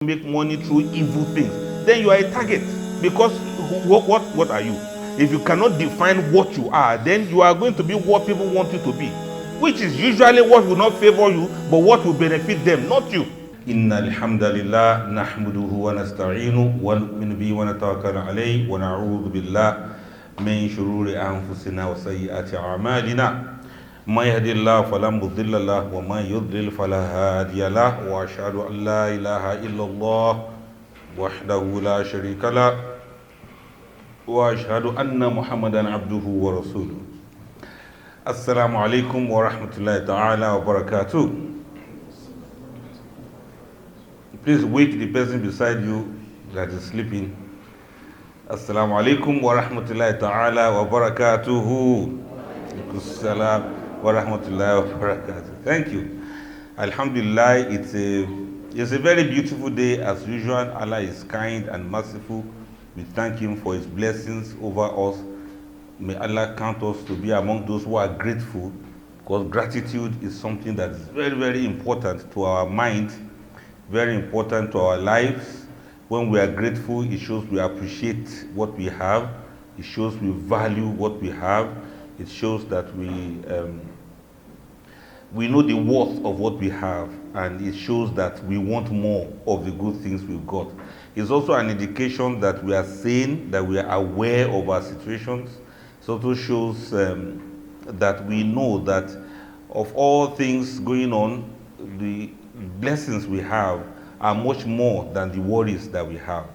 make money through evil things, then you are a target. Because what are you? If you cannot define what you are, then you are going to be what people want you to be, which is usually what will not favor you, but what will benefit them, not you. إن الحمد لله نحمده ونستعينه ونؤمن به ونتوكل عليه ونعوذ بالله من شرور أنفسنا وسيئات أعمالنا ما يهدي الله فلا مضل له وما يضلل فلا هادي له وأشهد أن لا إله إلا الله وحده لا شريك له وأشهد أن محمدا عبده ورسوله. السلام عليكم ورحمة الله تعالى وبركاته. Please wake the person beside you that is sleeping. Assalamu alaikum wa rahmatullahi ta'ala wa barakatuhu. Assalam wa rahmatullahi wa barakatuh. Thank you. Alhamdulillah, it's a very beautiful day as usual. Allah is kind and merciful. We thank Him for His blessings over us. May Allah count us to be among those who are grateful, because gratitude is something that is very, very important to our mind, very important to our lives. When we are grateful, it shows we appreciate what we have. It shows we value what we have. It shows that we know the worth of what we have, and it shows that we want more of the good things we've got. It's also an indication that we are sane, that we are aware of our situations. It also shows that we know that of all things going on, the blessings we have are much more than the worries that we have.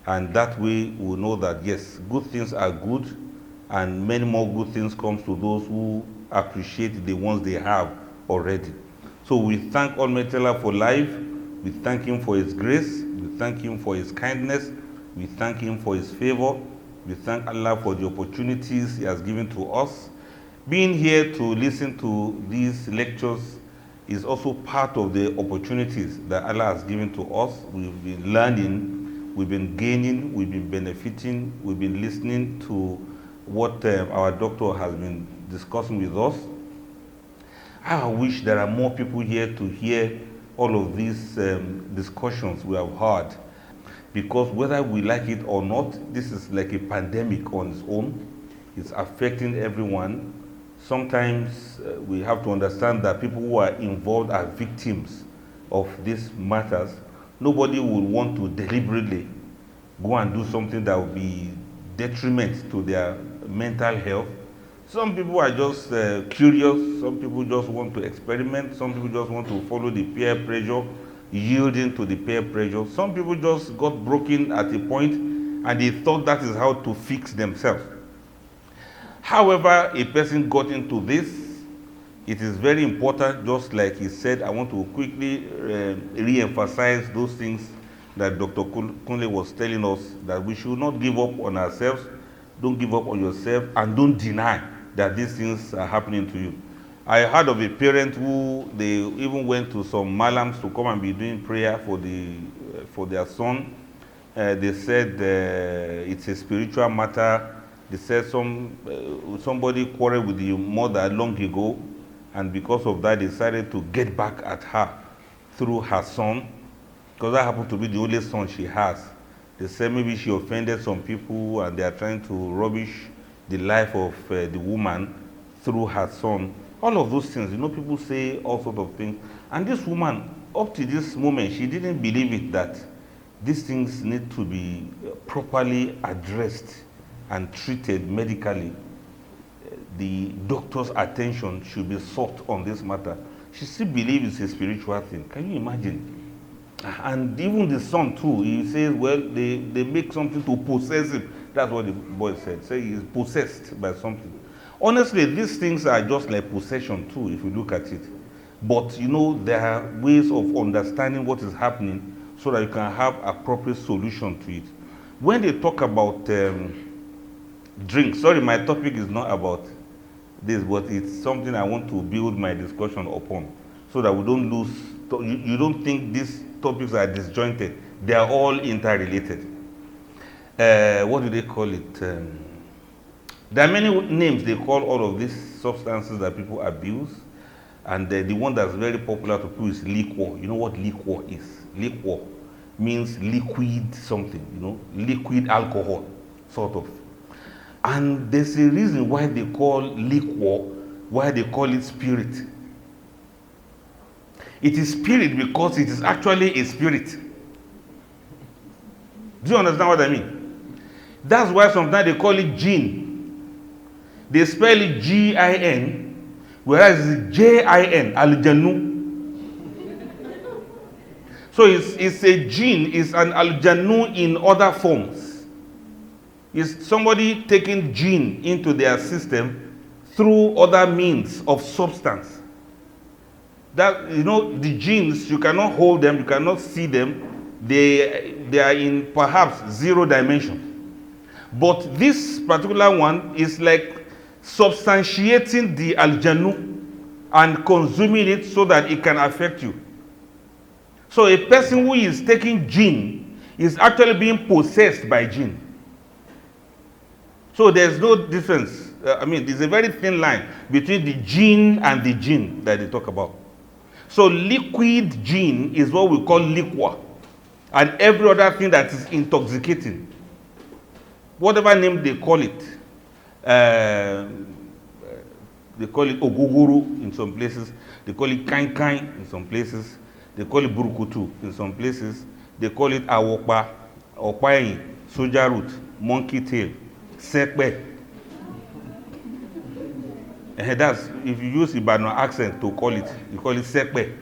And that way we know that yes, good things are good, and many more good things comes to those who appreciate the ones they have already. So we thank Almighty Allah for life. We thank Him for His grace. We thank Him for His kindness. We thank Him for His favor. We thank Allah for the opportunities He has given to us. Being here to listen to these lectures is also part of the opportunities that Allah has given to us. We've been learning, we've been gaining, we've been benefiting, we've been listening to what our doctor has been discussing with us. I wish there are more people here to hear all of these discussions we have had, because whether we like it or not, this is like a pandemic on its own. It's affecting everyone. Sometimes we have to understand that people who are involved are victims of these matters. Nobody would want to deliberately go and do something that would be detriment to their mental health. Some people are just curious. Some people just want to experiment. Some people just want to follow the peer pressure, yielding to the peer pressure. Some people just got broken at a point and they thought that is how to fix themselves. However, a person got into this, it is very important, just like he said. I want to quickly re-emphasize those things that Dr. Kunle was telling us, that we should not give up on ourselves. Don't give up on yourself, and don't deny that these things are happening to you. I heard of a parent who they even went to some malams to come and be doing prayer for their son. They said it's a spiritual matter. They said somebody quarreled with the mother long ago, and because of that, they decided to get back at her through her son, because that happened to be the only son she has. They said maybe she offended some people, and they are trying to rubbish the life of the woman through her son. All of those things, people say all sorts of things. And this woman, up to this moment, she didn't believe it, that these things need to be properly addressed and treated medically. The doctor's attention should be sought on this matter. She still believes it's a spiritual thing. Can you imagine? And even the son too, he says, well, they make something to possess him. That's what the boy said. Say he's possessed by something. Honestly, these things are just like possession too, if you look at it. But there are ways of understanding what is happening so that you can have appropriate solution to it. When they talk about drink, sorry, my topic is not about this, but it's something I want to build my discussion upon, so that we don't lose. You don't think these topics are disjointed. They are all interrelated. What do they call it? There are many names they call all of these substances that people abuse. And the one that's very popular to people is liquor. You know what liquor is? Liquor means liquid something, liquid alcohol, sort of. And there's a reason why they call liquor, why they call it spirit. It is spirit because it is actually a spirit. Do you understand what I mean? That's why sometimes they call it gin. They spell it G-I-N, whereas it's J-I-N, al-Jannu. So it's a jinn, it's an al-Jannu in other forms. It's somebody taking jinn into their system through other means of substance. That, the jinns, you cannot hold them, you cannot see them. They are in perhaps 0 dimension. But this particular one is like substantiating the al-Jannu and consuming it so that it can affect you. So a person who is taking jinn is actually being possessed by jinn. So there's no difference. There's a very thin line between the jinn and the jinn that they talk about. So liquid jinn is what we call liquor. And every other thing that is intoxicating, whatever name they call it ogogoro in some places, they call it kain in some places, they call it burukutu in some places, they call it awokpa, opayin, soja root, monkey tail, sekpe. And that's, if you use Ibadan accent to call it, you call it sekpe.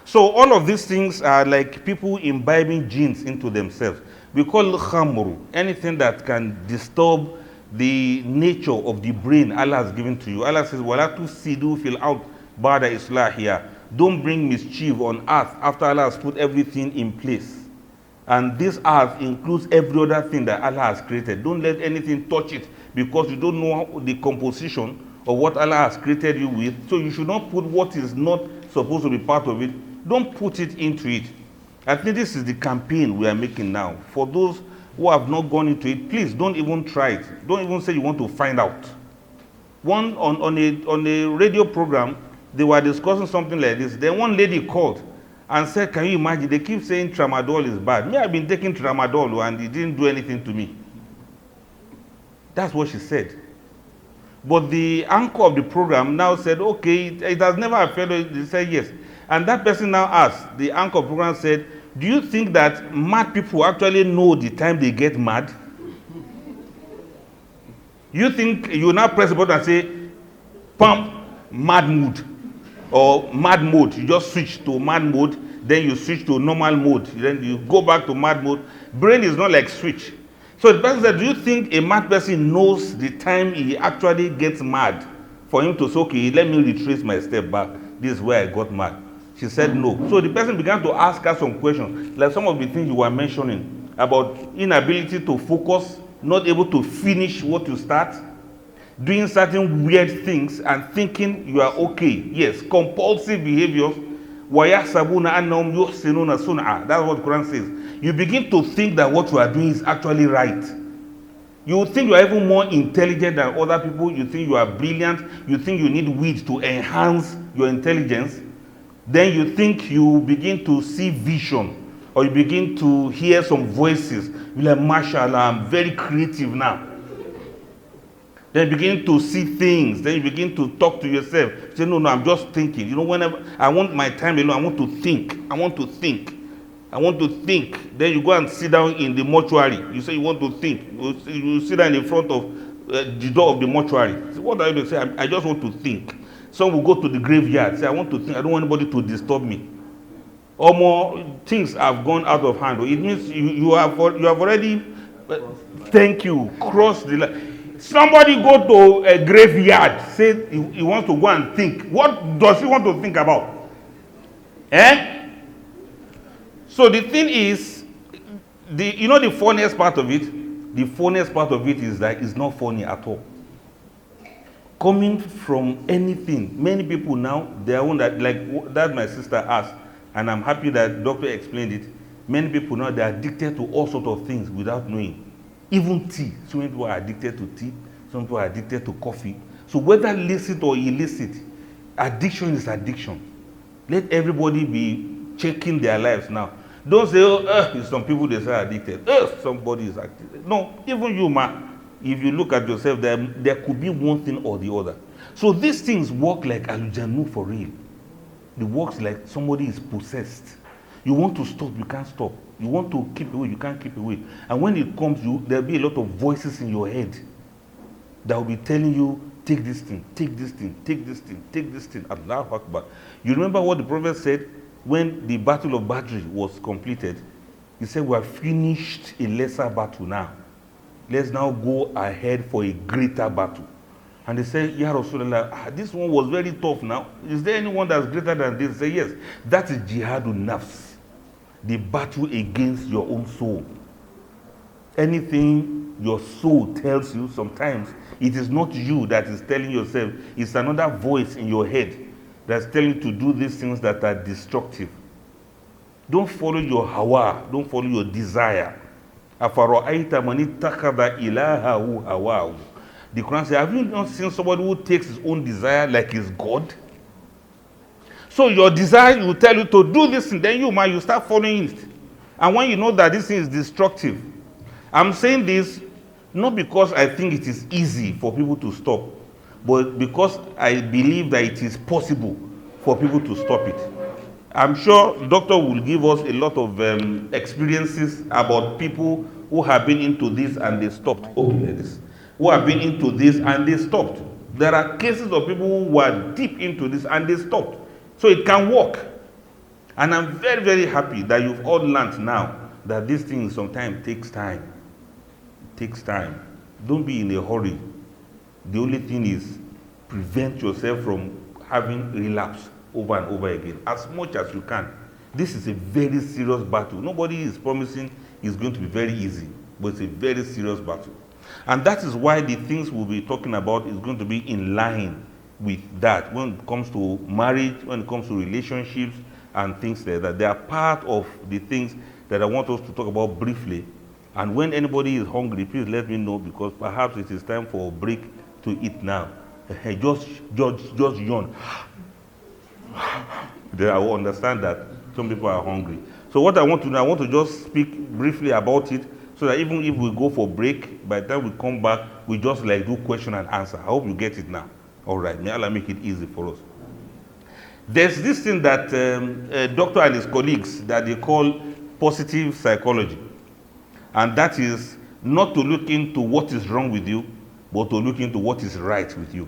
So all of these things are like people imbibing genes into themselves. We call it khamru, anything that can disturb the nature of the brain Allah has given to you. Allah says, "Wala tusidu fil ard ba'da islahiha." Don't bring mischief on earth after Allah has put everything in place. And this earth includes every other thing that Allah has created. Don't let anything touch it because you don't know the composition of what Allah has created you with. So you should not put what is not supposed to be part of it. Don't put it into it. I think this is the campaign we are making now. For those who have not gone into it, please don't even try it. Don't even say you want to find out. On a radio program, they were discussing something like this. Then one lady called and said, can you imagine? They keep saying tramadol is bad. Me, I've been taking tramadol and it didn't do anything to me. That's what she said. But the anchor of the program now said, okay, it has never affected. They said yes. And that person now asked, the anchor of the program said, do you think that mad people actually know the time they get mad? You think you now press the button and say, pump, mad mood, or mad mode. You just switch to mad mode, then you switch to normal mode, then you go back to mad mode. Brain is not like switch. So the person said, do you think a mad person knows the time he actually gets mad for him to say, okay, let me retrace my step back. This is where I got mad. She said no. So the person began to ask her some questions, like some of the things you were mentioning, about inability to focus, not able to finish what you start, doing certain weird things and thinking you are okay. Yes, compulsive behaviors. وَيَحْسَبُونَ أَنَّهُمْ يُحْسِنُونَ صُنْعًا. That's what the Quran says. You begin to think that what you are doing is actually right. You think you are even more intelligent than other people. You think you are brilliant. You think you need weed to enhance your intelligence. Then you think you begin to see vision, or you begin to hear some voices. You're like, mashallah, I'm very creative now. Then you begin to see things. Then you begin to talk to yourself. You say, no, I'm just thinking. You know, whenever I want my time alone, I want to think. I want to think. I want to think. Then you go and sit down in the mortuary. You say you want to think. You sit down in front of the door of the mortuary. So what are you going to say? I just want to think. Some will go to the graveyard. Say, I want to think. I don't want anybody to disturb me. Or more things have gone out of hand. It means you have already, thank you, crossed the line. Somebody go to a graveyard, say he wants to go and think. What does he want to think about? So the thing is, the funniest part of it? The funniest part of it is that it's not funny at all. Coming from anything, many people now, they are that, like that my sister asked, and I'm happy that doctor explained it. Many people now, they are addicted to all sorts of things without knowing. Even tea. So many people are addicted to tea. Some people are addicted to coffee. So whether licit or illicit, addiction is addiction. Let everybody be checking their lives now. Don't say, oh, some people they say addicted. Somebody is addicted. No, even you, man. If you look at yourself, there could be one thing or the other. So these things work like alujanu for real. It works like somebody is possessed. You want to stop, you can't stop. You want to keep away, you can't keep away. And when it comes, there'll be a lot of voices in your head that will be telling you, take this thing, take this thing, take this thing, take this thing. Allahu Akbar. You remember what the Prophet said when the battle of Badr was completed? He said, we have finished a lesser battle now. Let's now go ahead for a greater battle. And they said, Ya Rasulullah, this one was very tough now. Is there anyone that's greater than this? They say, yes. That is jihadun nafs. The battle against your own soul. Anything your soul tells you, sometimes it is not you that is telling yourself. It's another voice in your head that's telling you to do these things that are destructive. Don't follow your hawa. Don't follow your desire. أَفَرَأَيْتَ مَنِ اتَّخَذَ إِلَهَهُ هَوَاهُ. The Quran says, have you not seen somebody who takes his own desire like his God? So your desire will tell you to do this, and then you start following it. And when you know that this thing is destructive, I'm saying this not because I think it is easy for people to stop, but because I believe that it is possible for people to stop it. I'm sure the doctor will give us a lot of experiences about people who have been into this and they stopped. Okay, like this. Who have been into this and they stopped. There are cases of people who were deep into this and they stopped. So it can work. And I'm very, very happy that you've all learned now that this thing sometimes takes time. It takes time. Don't be in a hurry. The only thing is prevent yourself from having relapse over and over again, as much as you can. This is a very serious battle. Nobody is promising it's going to be very easy, but it's a very serious battle. And that is why the things we'll be talking about is going to be in line with that. When it comes to marriage, when it comes to relationships and things like that, they are part of the things that I want us to talk about briefly. And when anybody is hungry, please let me know, because perhaps it is time for a break to eat now. Just yawn. Then I will understand that some people are hungry. So what I want to do, I want to just speak briefly about it, so that even if we go for break, by the time we come back, we just like do question and answer. I hope you get it now. All right, may Allah make it easy for us. There's this thing that a doctor and his colleagues that they call positive psychology. And that is not to look into what is wrong with you, but to look into what is right with you.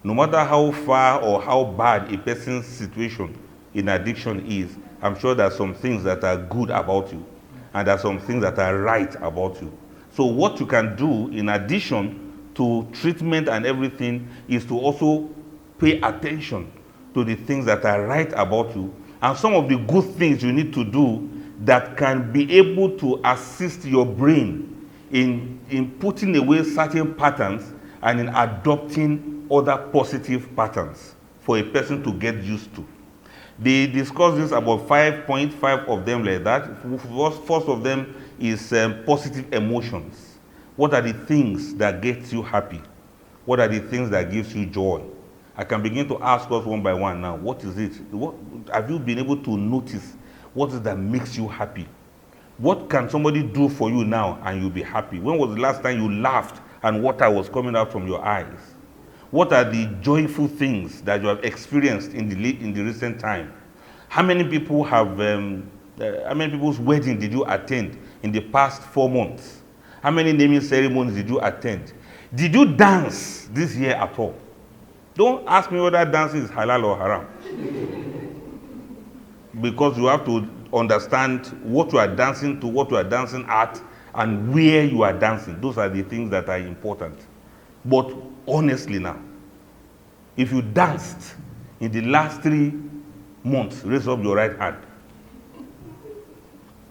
No matter how far or how bad a person's situation in addiction is, I'm sure there are some things that are good about you, and there are some things that are right about you. So what you can do in addition to treatment and everything is to also pay attention to the things that are right about you, and some of the good things you need to do that can be able to assist your brain in putting away certain patterns and in adopting other positive patterns for a person to get used to. They discuss this about 5.5 of them like that. First of them is positive emotions. What are the things that get you happy? What are the things that gives you joy? I can begin to ask us one by one now. What is it? What have you been able to notice? What is that makes you happy? What can somebody do for you now and you'll be happy? When was the last time you laughed and water was coming out from your eyes? What are the joyful things that you have experienced in the recent time? How many people have, how many people's wedding did you attend in the past 4 months? How many naming ceremonies did you attend? Did you dance this year at all? Don't ask me whether dancing is halal or haram. Because you have to understand what you are dancing to, what you are dancing at, and where you are dancing. Those are the things that are important. But honestly now, if you danced in the last 3 months, raise up your right hand.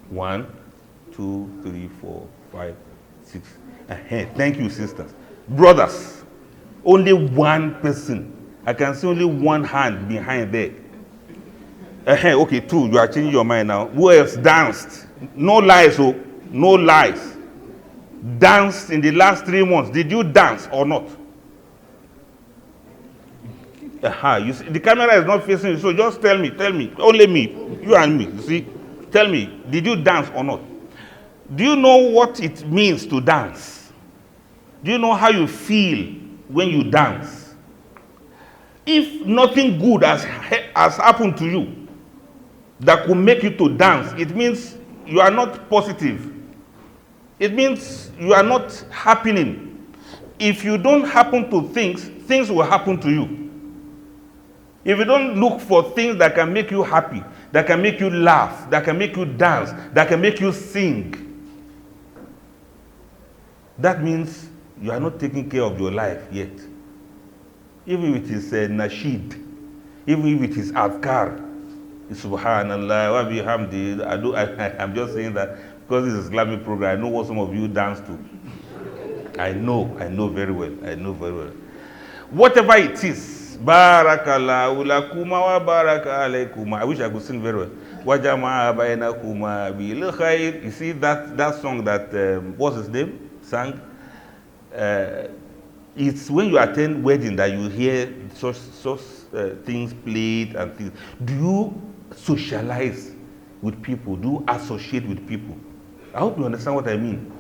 1, 2, 3, 4, 5, 6. Thank you, sisters. Brothers, only one person. I can see only one hand behind there. Okay, 2. You are changing your mind now. Who else danced? No lies, oh, no lies. Danced in the last 3 months. Did you dance or not? You see, the camera is not facing you, so just tell me, only me, you and me. You see, Tell me, did you dance or not? Do you know what it means to dance? Do you know how you feel when you dance? If nothing good has happened to you that could make you to dance, it means you are not positive. It means you are not happening. If you don't happen to things, things will happen to you. If you don't look for things that can make you happy, that can make you laugh, that can make you dance, that can make you sing, that means you are not taking care of your life yet. Even if it is nasheed, even if it is adhkar, subhanallah, wa bihamdi, I'm just saying that because this is Islamic program, I know what some of you dance to. I know very well. Whatever it is, barakallahu lakuma wa baraka alaykuma. I wish I could sing very well. Wa jama'a baynakuma bil khair. You see that song that what's his name sang? It's when you attend wedding that you hear such things played and things. Do you socialize with people? Do you associate with people? I hope you understand what I mean.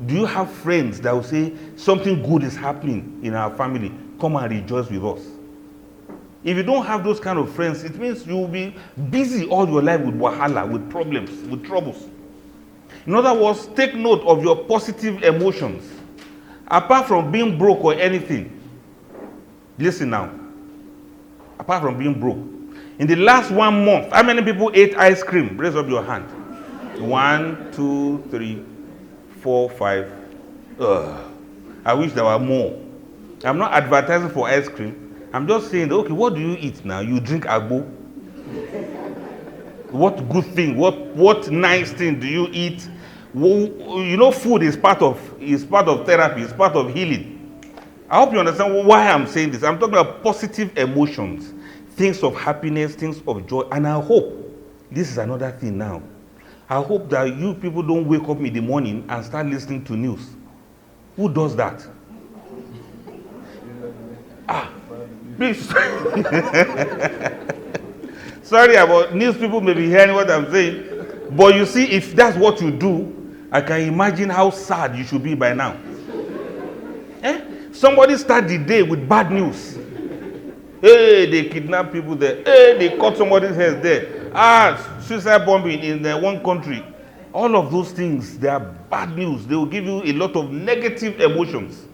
Do you have friends that will say something good is happening in our family? Come and rejoice with us. If you don't have those kind of friends, it means you will be busy all your life with wahala, with problems, with troubles. In other words, take note of your positive emotions. Apart from being broke or anything, listen now. Apart from being broke, in the last 1 month, how many people ate ice cream? Raise up your hand. 1, 2, 3, 4, 5. I wish there were more. I'm not advertising for ice cream. I'm just saying, okay, what do you eat now? You drink agbo? What good thing? What nice thing do you eat? You know, food is part of therapy. It's part of healing. I hope you understand why I'm saying this. I'm talking about positive emotions, things of happiness, things of joy, and I hope this is another thing now. I hope that you people don't wake up in the morning and start listening to news. Who does that? Please. Sorry about news people may be hearing what I'm saying. But you see, if that's what you do, I can imagine how sad you should be by now. Somebody start the day with bad news. Hey, they kidnap people there. Hey, they cut somebody's head there. Suicide bombing in one country. All of those things, they are bad news. They will give you a lot of negative emotions.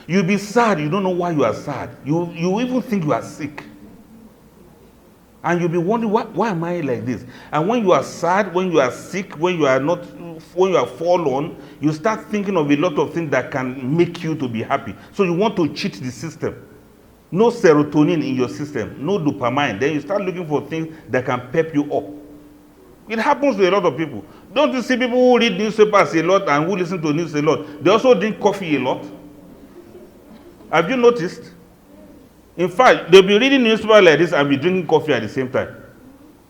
You'll be sad. You don't know why you are sad. You even think you are sick. And you'll be wondering, why am I like this? And when you are sad, when you are sick, when you are fallen, you start thinking of a lot of things that can make you to be happy. So you want to cheat the system. No serotonin in your system, no dopamine. Then you start looking for things that can pep you up. It happens to a lot of people. Don't you see people who read newspapers a lot and who listen to news a lot? They also drink coffee a lot. Have you noticed? In fact, they'll be reading newspaper like this and be drinking coffee at the same time.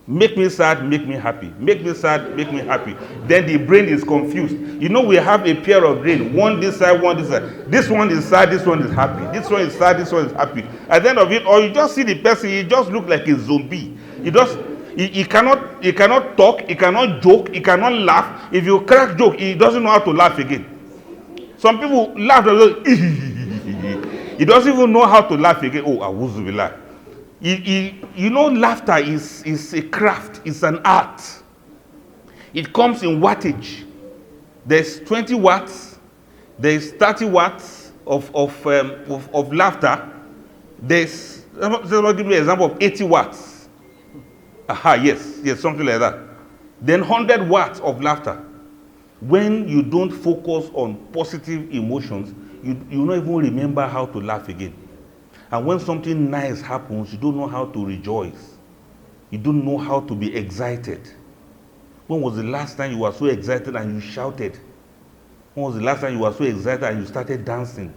Make me sad, make me happy. Make me sad, make me happy. Then the brain is confused. You know, we have a pair of brain. One this side, one this side. This one is sad, this one is happy. This one is sad, this one is happy. At the end of it, or you just see the person, he just look like a zombie. He cannot talk, he cannot joke, he cannot laugh. If you crack joke, he doesn't know how to laugh again. Some people laugh, he doesn't even know how to laugh again. Oh, awuzubillah. You know, laughter is a craft, it's an art. It comes in wattage. There's 20 watts, there's 30 watts of laughter. There's, I'll give you an example of 80 watts. Yes, something like that. Then 100 watts of laughter. When you don't focus on positive emotions, you don't even remember how to laugh again. And when something nice happens, you don't know how to rejoice. You don't know how to be excited. When was the last time you were so excited and you shouted? When was the last time you were so excited and you started dancing?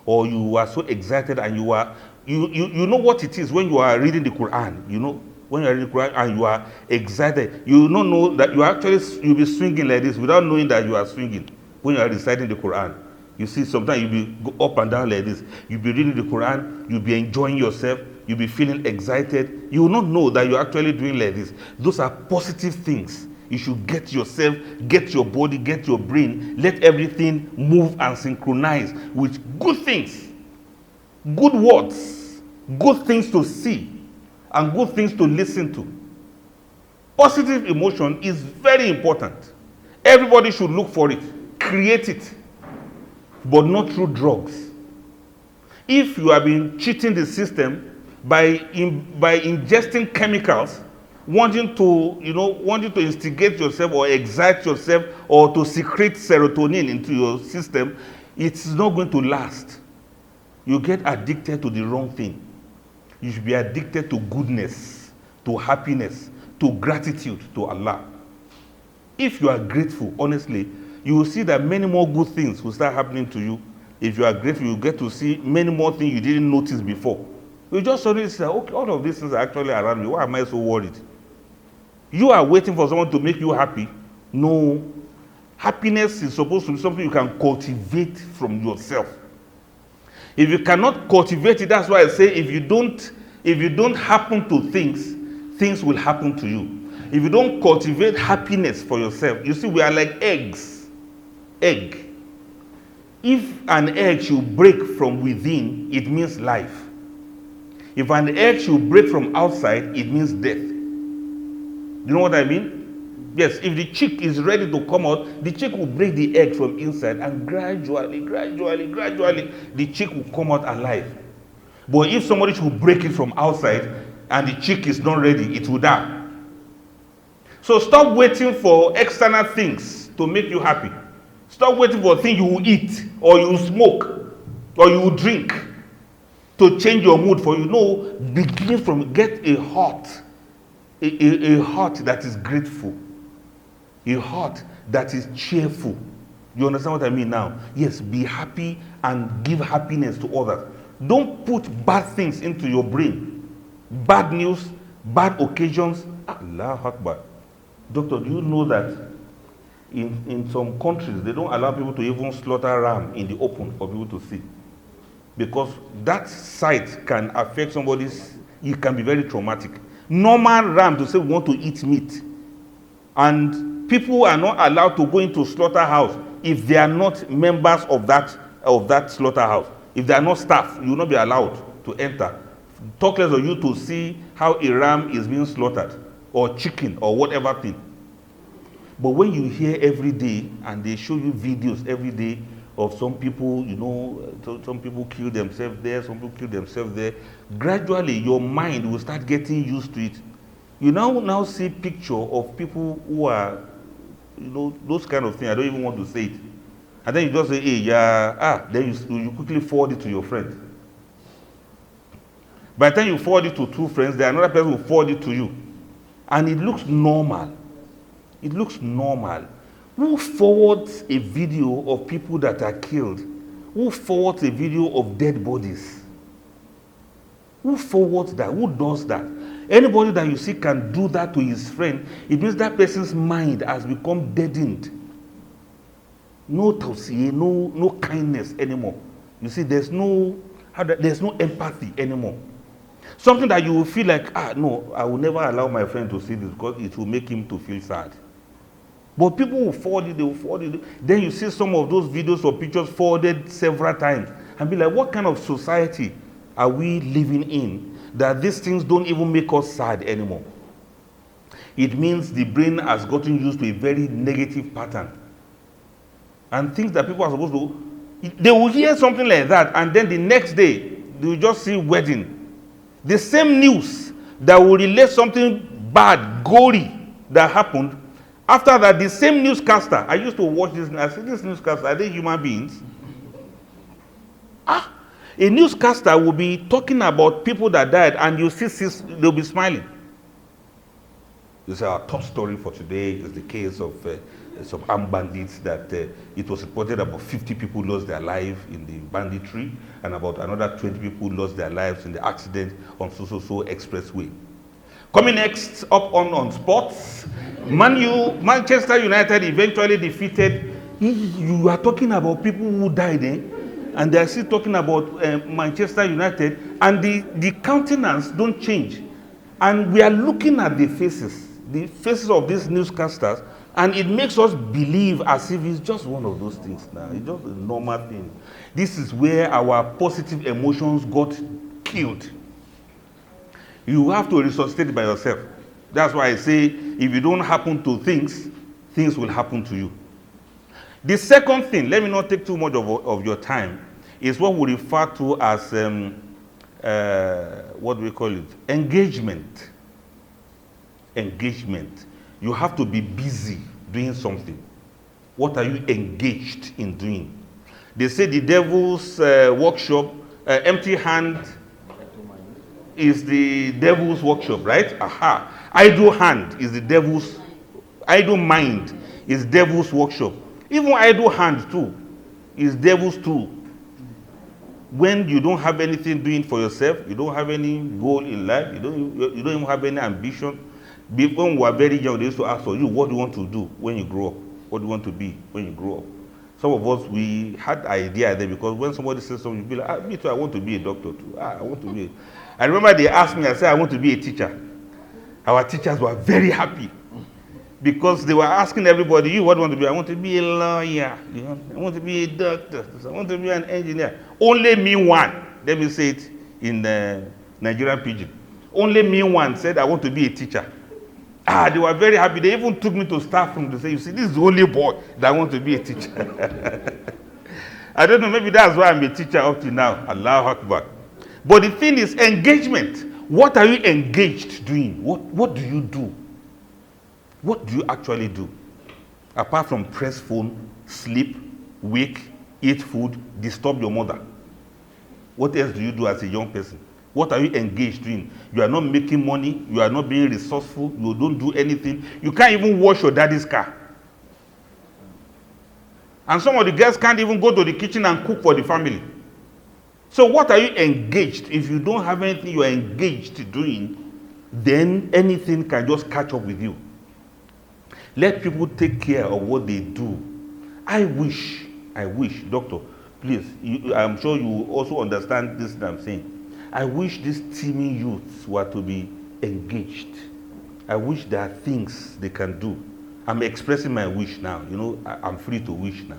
Or you were so excited and you know what it is when you are reading the Quran. You know, when you are reading the Quran and you are excited, you don't know that you'll be swinging like this without knowing that you are swinging when you are reciting the Quran. You see, sometimes you'll be go up and down like this. You'll be reading the Quran, you'll be enjoying yourself, you'll be feeling excited. You will not know that you're actually doing like this. Those are positive things. You should get yourself, get your body, get your brain, let everything move and synchronize with good things, good words, good things to see, and good things to listen to. Positive emotion is very important. Everybody should look for it, create it, but not through drugs. If you have been cheating the system by ingesting chemicals, wanting to instigate yourself or excite yourself or to secrete serotonin into your system, it's not going to last. You get addicted to the wrong thing. You should be addicted to goodness, to happiness, to gratitude to Allah. If you are grateful, honestly, you will see that many more good things will start happening to you. If you are grateful, you get to see many more things you didn't notice before. You just suddenly say, okay, all of these things are actually around me. Why am I so worried? You are waiting for someone to make you happy. No. Happiness is supposed to be something you can cultivate from yourself. If you cannot cultivate it, that's why I say if you don't happen to things, things will happen to you. If you don't cultivate happiness for yourself, you see, we are like eggs. Egg. If an egg should break from within, it means life. If an egg should break from outside, it means death. You know what I mean? Yes, if the chick is ready to come out, the chick will break the egg from inside, and gradually, the chick will come out alive. But if somebody should break it from outside, and the chick is not ready, it will die. So stop waiting for external things to make you happy. Stop waiting for things you will eat, or you will smoke, or you will drink to change your mood for you. No, begin from, get a heart. A heart that is grateful, a heart that is cheerful. You understand what I mean now? Yes, be happy and give happiness to others. Don't put bad things into your brain. Bad news, bad occasions. Allah Akbar. Doctor, do you know that in some countries, they don't allow people to even slaughter ram in the open for people to see? Because that sight can affect somebody's, it can be very traumatic. Normal ram to say we want to eat meat, and people are not allowed to go into slaughterhouse if they are not members of that slaughterhouse. If they are not staff, you will not be allowed to enter. Talk less of you to see how a ram is being slaughtered, or chicken, or whatever thing. But when you hear every day, and they show you videos every day of some people, some people kill themselves there, some people kill themselves there, gradually your mind will start getting used to it. You now see picture of people who are, those kind of things. I don't even want to say it. And then you just say, hey, yeah, then you quickly forward it to your friend. By the time you forward it to two friends, then another person will forward it to you. And it looks normal. It looks normal. Who forwards a video of people that are killed? Who forwards a video of dead bodies? Who forwards that? Who does that? Anybody that you see can do that to his friend, it means that person's mind has become deadened. No tawsiyah, no kindness anymore. You see, there's no empathy anymore. Something that you will feel like, no, I will never allow my friend to see this because it will make him to feel sad. But people will forward it, they will forward it. Then you see some of those videos or pictures forwarded several times and be like, what kind of society are we living in that these things don't even make us sad anymore? It means the brain has gotten used to a very negative pattern. And things that people are supposed to, they will hear something like that, and then the next day, they will just see wedding. The same news that will relate something bad, gory, that happened. After that, the same newscaster, I used to watch this, I said, this newscaster, are they human beings? A newscaster will be talking about people that died, and you see, they'll be smiling. You say, our top story for today is the case of some armed bandits that it was reported about 50 people lost their lives in the banditry, and about another 20 people lost their lives in the accident on so expressway. Coming next up on sports, Manchester United eventually defeated. You are talking about people who died, and they are still talking about Manchester United, and the countenance don't change. And we are looking at the faces. the faces of these newscasters, and it makes us believe as if it's just one of those things now. It's just a normal thing. This is where our positive emotions got killed. You have to resuscitate it by yourself. That's why I say, if you don't happen to things, things will happen to you. The second thing, let me not take too much of your time, is what we refer to as, what do we call it? Engagement. Engagement. You have to be busy doing something. What are you engaged in doing? They say the devil's workshop, empty hand is the devil's workshop, right? Aha. Idle hand is the devil's, idle mind is devil's workshop. Even idle hand too is devil's tool. When you don't have anything doing for yourself, you don't have any goal in life, you don't even have any ambition. When we were very young, they used to ask for you, what do you want to do when you grow up? What do you want to be when you grow up? Some of us, we had idea there, because when somebody says something, you'll be like, me too, I want to be a doctor too. I want to be. I remember they asked me, I said, I want to be a teacher. Our teachers were very happy, because they were asking everybody, you, what do you want to be? I want to be a lawyer. You know? I want to be a doctor. I want to be an engineer. Only me one. Let me say it in Nigerian pidgin. Only me one said, I want to be a teacher. They were very happy. They even took me to staff room to say, you see, this is the only boy that wants to be a teacher. I don't know, maybe that's why I'm a teacher up to now. Allahu Akbar. But the thing is, engagement. What are you engaged doing? What do you do? What do you actually do? Apart from press phone, sleep, wake, eat food, disturb your mother. What else do you do as a young person? What are you engaged in? You are not making money. You are not being resourceful. You don't do anything. You can't even wash your daddy's car. And some of the girls can't even go to the kitchen and cook for the family. So what are you engaged? If you don't have anything you are engaged doing, then anything can just catch up with you. Let people take care of what they do. I wish, doctor, please, I'm sure you also understand this that I'm saying. I wish these teeming youths were to be engaged. I wish there are things they can do. I'm expressing my wish now. You know, I'm free to wish now.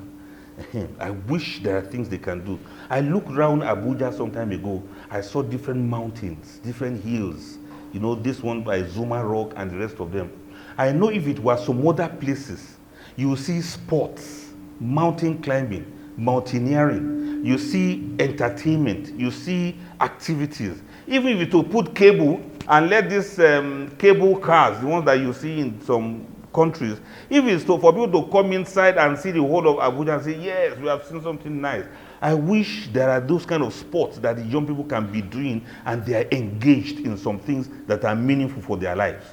I wish there are things they can do. I looked around Abuja some time ago. I saw different mountains, different hills. You know, this one by Zuma Rock and the rest of them. I know if it was some other places, you will see sports, mountain climbing, mountaineering, you see entertainment, you see activities. Even if you put cable and let these cable cars, the ones that you see in some countries, if it's for people to come inside and see the whole of Abuja and say, yes, we have seen something nice. I wish there are those kind of sports that the young people can be doing and they are engaged in some things that are meaningful for their lives,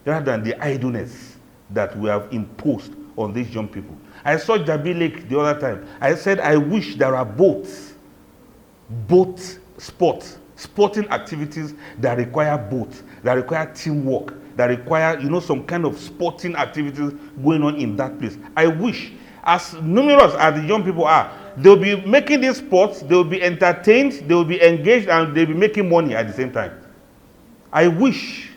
rather than the idleness that we have imposed on these young people. I saw Jabi Lake the other time. I said, I wish there are boats, sporting activities that require boats, that require teamwork, that require, you know, some kind of sporting activities going on in that place. I wish, as numerous as the young people are, they'll be making these sports, they'll be entertained, they'll be engaged, and they'll be making money at the same time. I wish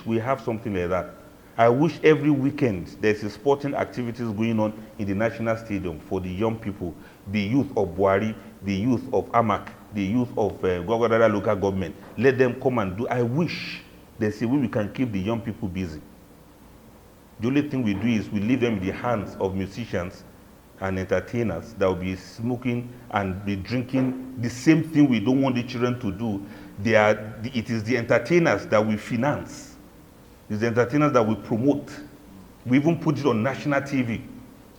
we have something like that. I wish every weekend there's a sporting activities going on in the National Stadium for the young people, the youth of Buhari, the youth of Amak, the youth of Gwagwadara local government. Let them come and do. I wish there's a way we can keep the young people busy. The only thing we do is we leave them in the hands of musicians and entertainers that will be smoking and be drinking the same thing we don't want the children to do. It is the entertainers that we finance. It's the entertainers that we promote. We even put it on national TV,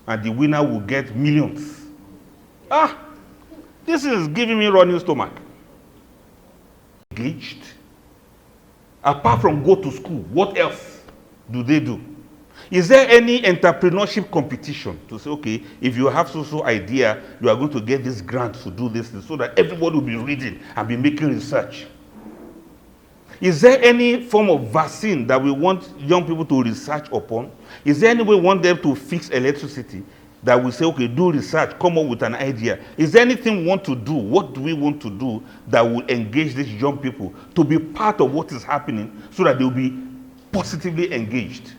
and the winner will get millions. This is giving me running stomach. Engaged. Apart from go to school, what else do they do? Is there any entrepreneurship competition to say, okay, if you have so idea, you are going to get this grant to do this, so that everybody will be reading and be making research? Is there any form of vaccine that we want young people to research upon? Is there any way we want them to fix electricity that we say, okay, do research, come up with an idea? Is there anything we want to do? What do we want to do that will engage these young people to be part of what is happening so that they'll be positively engaged.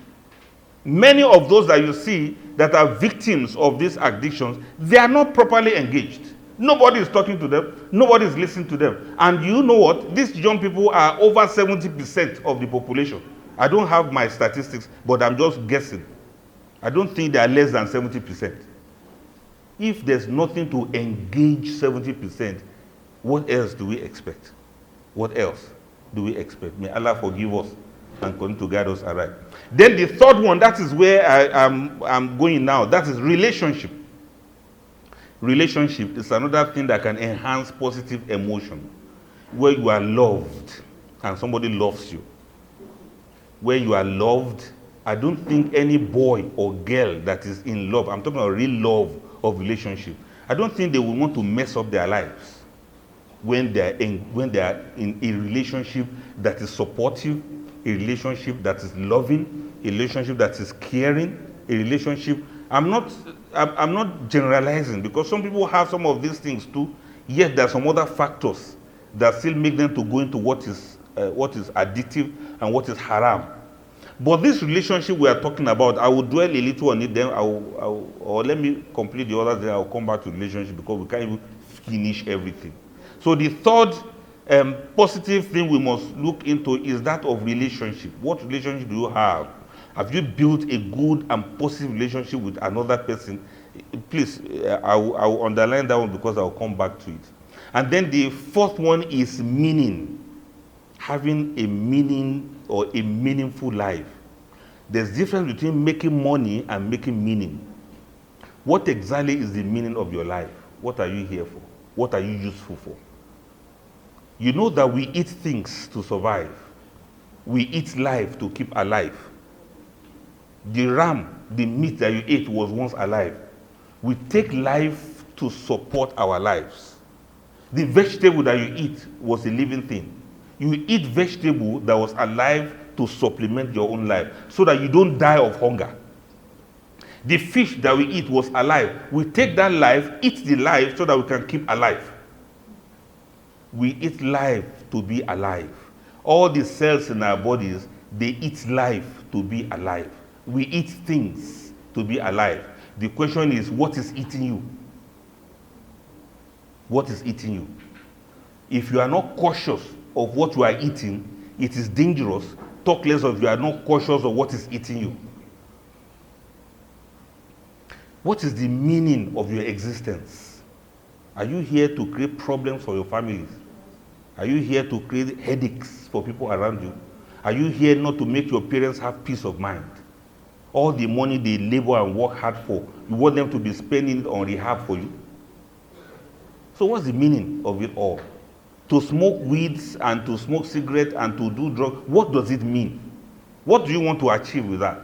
Many of those that you see that are victims of these addictions, they are not properly engaged. Nobody is talking to them. Nobody is listening to them. And you know what? These young people are over 70% of the population. I don't have my statistics, but I'm just guessing. I don't think they are less than 70%. If there's nothing to engage 70%, what else do we expect? What else do we expect? May Allah forgive us and continue to guide us aright. Then the third one, that is where I'm going now, that is relationship. Relationship is another thing that can enhance positive emotion. Where you are loved and somebody loves you. Where you are loved, I don't think any boy or girl that is in love, I'm talking about real love of relationship, I don't think they will want to mess up their lives when they are in a relationship that is supportive, a relationship that is loving, a relationship that is caring, a relationship. I'm not generalizing, because some people have some of these things too, yet there are some other factors that still make them to go into what is addictive and what is haram. But this relationship we are talking about, I will dwell a little on it, then or let me complete the others, then I'll come back to relationship, because we can't even finish everything. So the third positive thing we must look into is that of relationship. What relationship do you have? Have you built a good and positive relationship with another person? Please, I will underline that one, because I will come back to it. And then the fourth one is meaning. Having a meaning or a meaningful life. There's difference between making money and making meaning. What exactly is the meaning of your life? What are you here for? What are you useful for? You know that we eat things to survive. We eat life to keep alive. The ram, the meat that you ate was once alive. We take life to support our lives. The vegetable that you eat was a living thing. You eat vegetable that was alive to supplement your own life, so that you don't die of hunger. The fish that we eat was alive. We take that life, eat the life, so that we can keep alive. We eat life to be alive. All the cells in our bodies, they eat life to be alive. We eat things to be alive. The question is, what is eating you? What is eating you? If you are not cautious of what you are eating, it is dangerous. Talk less of you are not cautious of what is eating you. What is the meaning of your existence? Are you here to create problems for your families? Are you here to create headaches for people around you? Are you here not to make your parents have peace of mind? All the money they labor and work hard for, you want them to be spending it on rehab for you? So what's the meaning of it all? To smoke weeds and to smoke cigarettes and to do drugs, what does it mean? What do you want to achieve with that?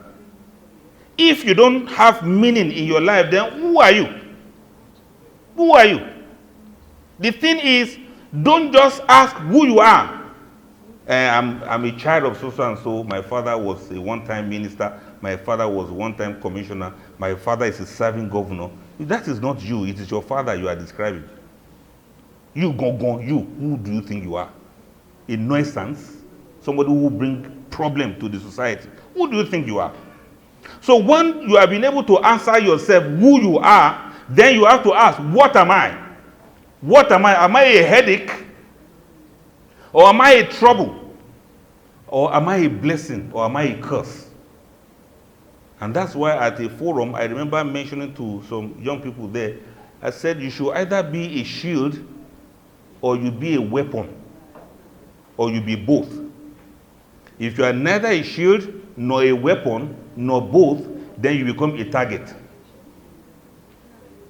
If you don't have meaning in your life, then who are you? Who are you? The thing is, don't just ask who you are. I'm a child of so and so. My father was a one-time minister. My father was a one-time commissioner. My father is a serving governor. That is not you. It is your father you are describing. You, you, who do you think you are? A nuisance? Somebody who will bring problem to the society. Who do you think you are? So when you have been able to answer yourself who you are, then you have to ask, what am I? What am I? Am I a headache? Or am I a trouble? Or am I a blessing? Or am I a curse? And that's why at a forum, I remember mentioning to some young people there, I said you should either be a shield or you be a weapon, or you be both. If you are neither a shield, nor a weapon, nor both, then you become a target.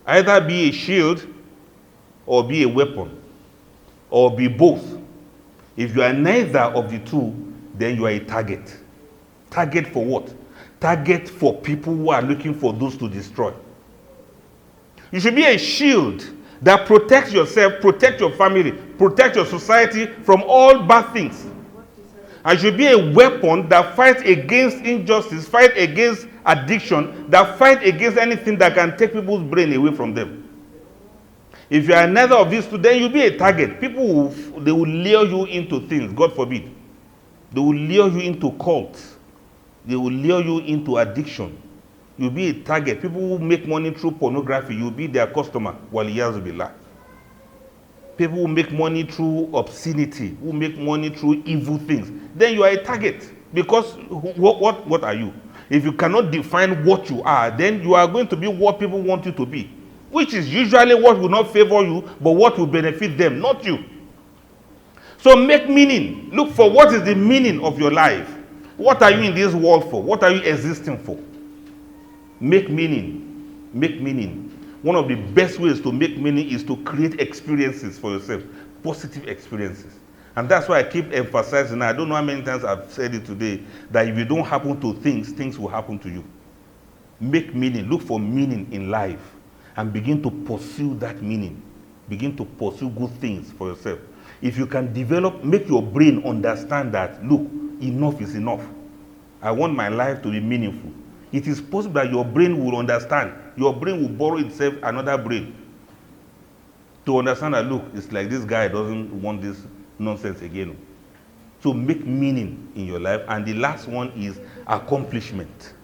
Either be a shield, or be a weapon, or be both. If you are neither of the two, then you are a target. Target for what? Target for people who are looking for those to destroy. You should be a shield that protects yourself, protect your family, protect your society from all bad things. And should be a weapon that fights against injustice, fight against addiction, that fight against anything that can take people's brain away from them. If you are neither of these two, then you'll be a target. People will lure you into things, God forbid. They will lure you into cults. They will lure you into addiction. You'll be a target. People who make money through pornography, you'll be their customer. Waliyazu billah. People who make money through obscenity, who make money through evil things, then you are a target. Because what are you? If you cannot define what you are, then you are going to be what people want you to be, which is usually what will not favor you, but what will benefit them, not you. So make meaning. Look for what is the meaning of your life. What are you in this world for? What are you existing for? Make meaning. Make meaning. One of the best ways to make meaning is to create experiences for yourself, positive experiences. And that's why I keep emphasizing, I don't know how many times I've said it today, that if you don't happen to things, things will happen to you. Make meaning. Look for meaning in life and begin to pursue that meaning. Begin to pursue good things for yourself. If you can develop, make your brain understand that, look, enough is enough. I want my life to be meaningful. It is possible that your brain will understand. Your brain will borrow itself another brain to understand that, look, it's like this guy doesn't want this nonsense again. So make meaning in your life. And the last one is accomplishment.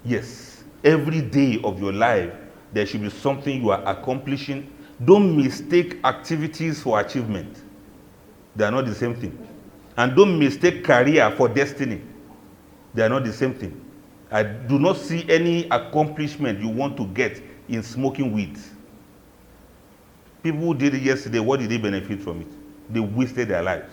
Yes, every day of your life, there should be something you are accomplishing. Don't mistake activities for achievement. They are not the same thing. And don't mistake career for destiny. They are not the same thing. I do not see any accomplishment you want to get in smoking weed. People who did it yesterday, what did they benefit from it? They wasted their lives.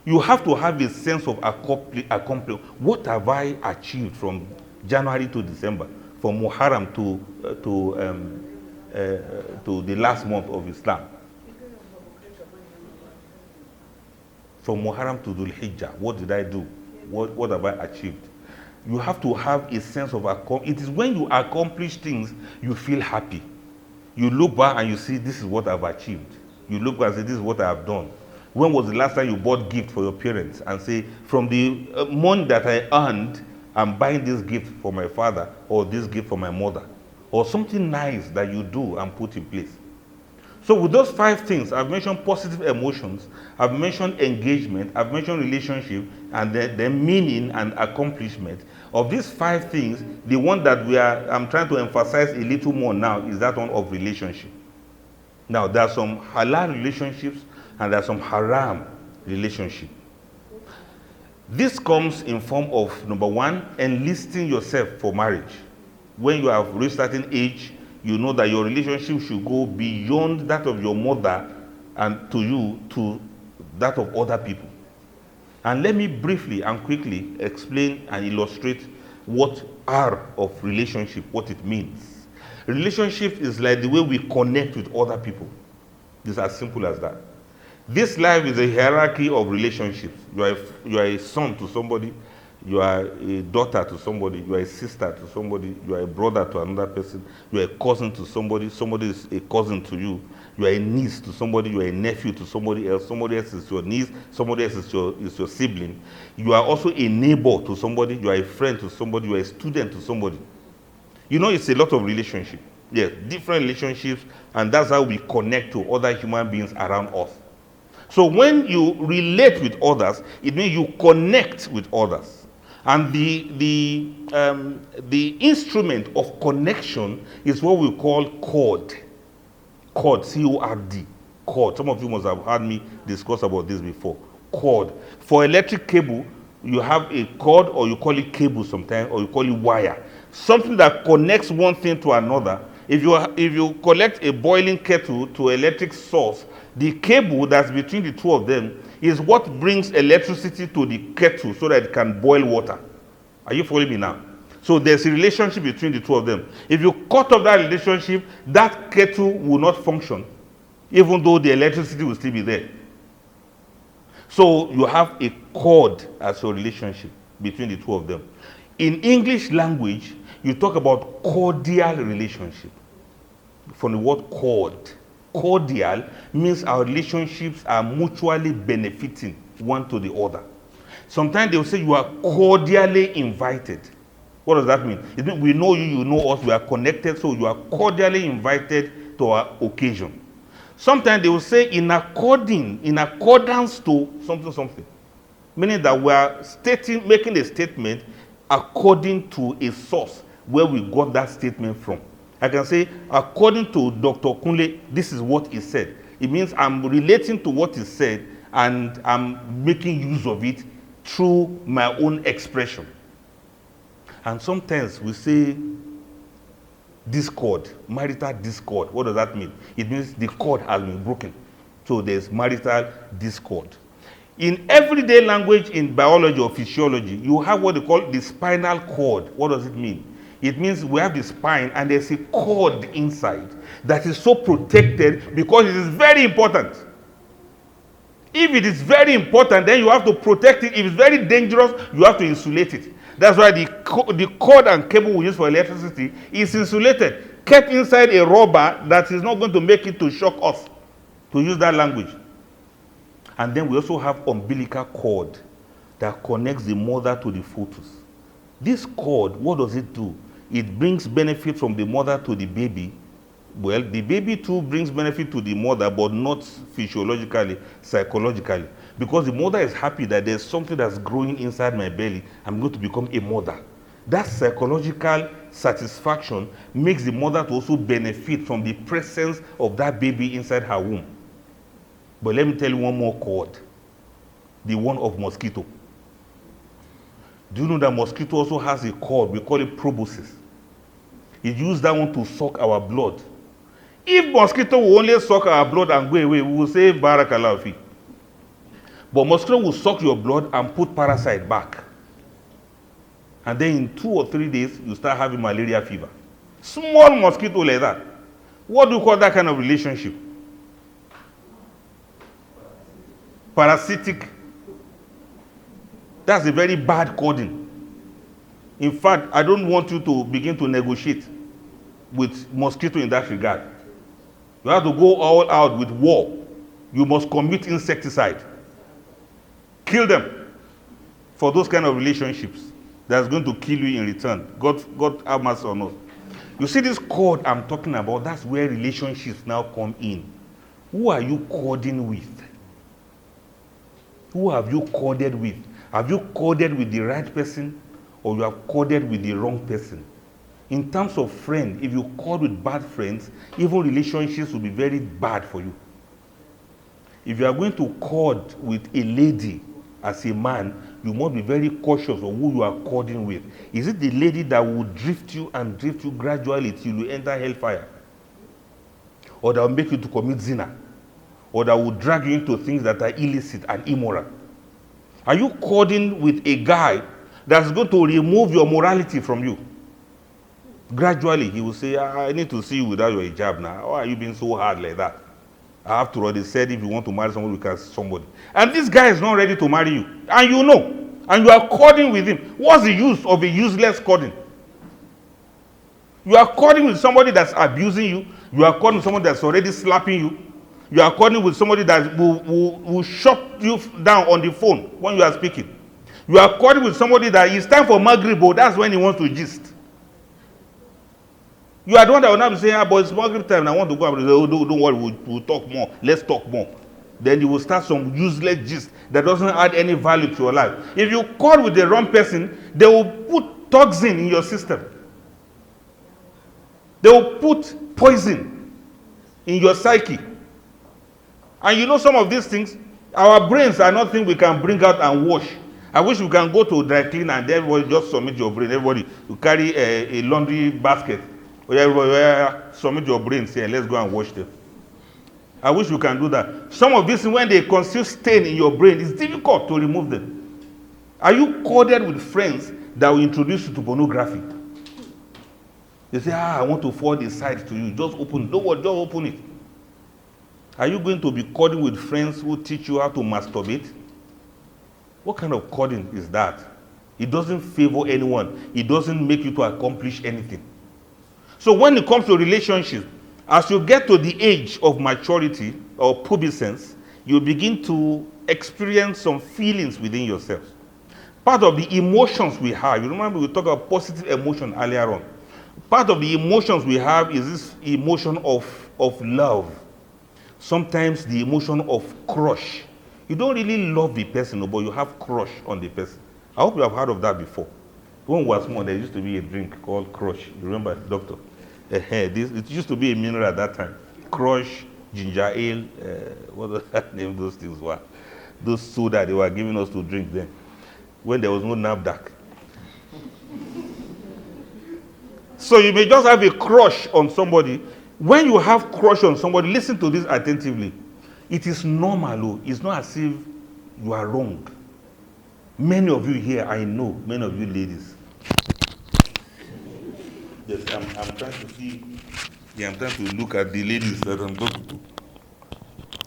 You have to have a sense of accomplishment. What have I achieved from January to December, from Muharram to the last month of Islam? From Muharram to Dhul Hijjah, what did I do? What have I achieved? You have to have a sense of accomplishment. It is when you accomplish things, you feel happy. You look back and you see, this is what I've achieved. You look back and say, this is what I have done. When was the last time you bought gift for your parents and say, from the money that I earned, I'm buying this gift for my father or this gift for my mother? Or something nice that you do and put in place. So with those 5 things, I've mentioned positive emotions, I've mentioned engagement, I've mentioned relationship, and then meaning and accomplishment. Of these 5 things, the one that I'm trying to emphasize a little more now is that one of relationship. Now, there are some halal relationships and there are some haram relationships. This comes in form of, number 1, enlisting yourself for marriage. When you have reached a certain age, you know that your relationship should go beyond that of your mother and to you to that of other people. And let me briefly and quickly explain and illustrate what are of relationship, what it means. Relationship is like the way we connect with other people. It's as simple as that. This life is a hierarchy of relationships. You are a son to somebody, you are a daughter to somebody, you are a sister to somebody, you are a brother to another person, you are a cousin to somebody, somebody is a cousin to you, you are a niece to somebody, you are a nephew to somebody else is your niece, somebody else is your sibling. You are also a neighbor to somebody, you are a friend to somebody, you are a student to somebody. You know, it's a lot of relationship. Yes, different relationships, and that's how we connect to other human beings around us. So when you relate with others, it means you connect with others. And the instrument of connection is what we call cord. Cord, C-O-R-D. Cord. Some of you must have heard me discuss about this before. Cord. For electric cable, you have a cord, or you call it cable sometimes, or you call it wire. Something that connects one thing to another. If you collect a boiling kettle to electric source, the cable that's between the two of them is what brings electricity to the kettle so that it can boil water. Are you following me now? So there's a relationship between the two of them. If you cut off that relationship, that kettle will not function, even though the electricity will still be there. So you have a cord as your relationship between the two of them. In English language, you talk about cordial relationship. From the word cord. Cordial means our relationships are mutually benefiting one to the other. Sometimes they will say you are cordially invited. What does that mean? It means we know you, you know us, we are connected, so you are cordially invited to our occasion. Sometimes they will say in accordance to something. Meaning that we are making a statement according to a source where we got that statement from. I can say, according to Dr. Kunle, this is what he said. It means I'm relating to what he said and I'm making use of it through my own expression. And sometimes we say discord, marital discord. What does that mean? It means the cord has been broken. So there's marital discord. In everyday language, in biology or physiology, you have what they call the spinal cord. What does it mean? It means we have the spine and there's a cord inside that is so protected because it is very important. If it is very important, then you have to protect it. If it's very dangerous, you have to insulate it. That's why the cord and cable we use for electricity is insulated, kept inside a rubber that is not going to make it to shock us, to use that language. And then we also have umbilical cord that connects the mother to the fetus. This cord, what does it do? It brings benefit from the mother to the baby. Well, the baby too brings benefit to the mother, but not physiologically, psychologically. Because the mother is happy that there's something that's growing inside my belly. I'm going to become a mother. That psychological satisfaction makes the mother to also benefit from the presence of that baby inside her womb. But let me tell you one more cord. The one of mosquito. Do you know that mosquito also has a cord? We call it proboscis. It uses that one to suck our blood. If mosquito will only suck our blood and go away, we will say barakallahu fi. But mosquito will suck your blood and put parasite back. And then in 2 or 3 days, you start having malaria fever. Small mosquito like that. What do you call that kind of relationship? Parasitic. That's a very bad coding. In fact, I don't want you to begin to negotiate with mosquito in that regard. You have to go all out with war. You must commit insecticide. Kill them for those kind of relationships. That's going to kill you in return. God have mercy on us. You see this cord I'm talking about, that's where relationships now come in. Who are you cording with? Who have you corded with? Have you corded with the right person or you have corded with the wrong person? In terms of friend, if you cord with bad friends, even relationships will be very bad for you. If you are going to cord with a lady as a man, you must be very cautious of who you are cording with. Is it the lady that will drift you and drift you gradually till you enter hellfire? Or that will make you to commit zina? Or that will drag you into things that are illicit and immoral? Are you cording with a guy that's going to remove your morality from you? Gradually, he will say, I need to see you without your hijab now. Why are you being so hard like that? After all, they said if you want to marry somebody, you can somebody. And this guy is not ready to marry you. And you know. And you are cording with him. What's the use of a useless cording? You are cording with somebody that's abusing you. You are cording with somebody that's already slapping you. You are cording with somebody that will shut you down on the phone when you are speaking. You are cording with somebody that it's time for Maghrib, but that's when he wants to gist. You are the one that will not be saying, but it's Maghrib time and I want to go. And say, oh, don't worry, we'll talk more. Let's talk more. Then you will start some useless gist that doesn't add any value to your life. If you cord with the wrong person, they will put toxin in your system. They will put poison in your psyche. And you know some of these things, our brains are nothing we can bring out and wash. I wish we can go to dry cleaner and everybody just submit your brain. Everybody, you carry a laundry basket. Everybody, submit your brains here. Let's go and wash them. I wish we can do that. Some of these, when they conceal stain in your brain, it's difficult to remove them. Are you corded with friends that will introduce you to pornography? They say, I want to forward a site to you. Just open it. Don't worry, just open it. Are you going to be cording with friends who teach you how to masturbate? What kind of cording is that? It doesn't favor anyone. It doesn't make you to accomplish anything. So when it comes to relationships, as you get to the age of maturity or pubescence, you begin to experience some feelings within yourself. Part of the emotions we have, you remember we talked about positive emotion earlier on. Part of the emotions we have is this emotion of love. Sometimes the emotion of crush. You don't really love the person, but you have crush on the person. I hope you have heard of that before. When we were small, there used to be a drink called Crush. You remember, doctor? It used to be a mineral at that time. Crush, ginger ale, what was that name those things were? Those soda they were giving us to drink then, when there was no NAFDAC. So you may just have a crush on somebody. When you have crush on somebody, listen to this attentively. It is normal. It's not as if you are wrong. Many of you here, I know, many of you ladies. Yes, I'm trying to see. Yeah, I'm trying to look at the ladies that I'm talking to.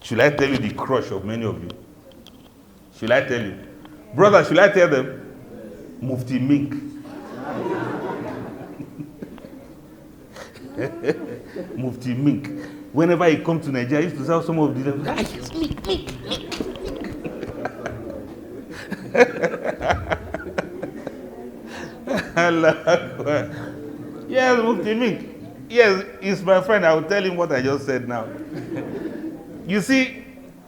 Should I tell you the crush of many of you? Should I tell you? Brother, should I tell them? Mufti Mink. Mufti Mink. Whenever he comes to Nigeria, he used to sell some of the Mink. Yes, Mufti Mink. Yes, he's my friend. I will tell him what I just said now. You see,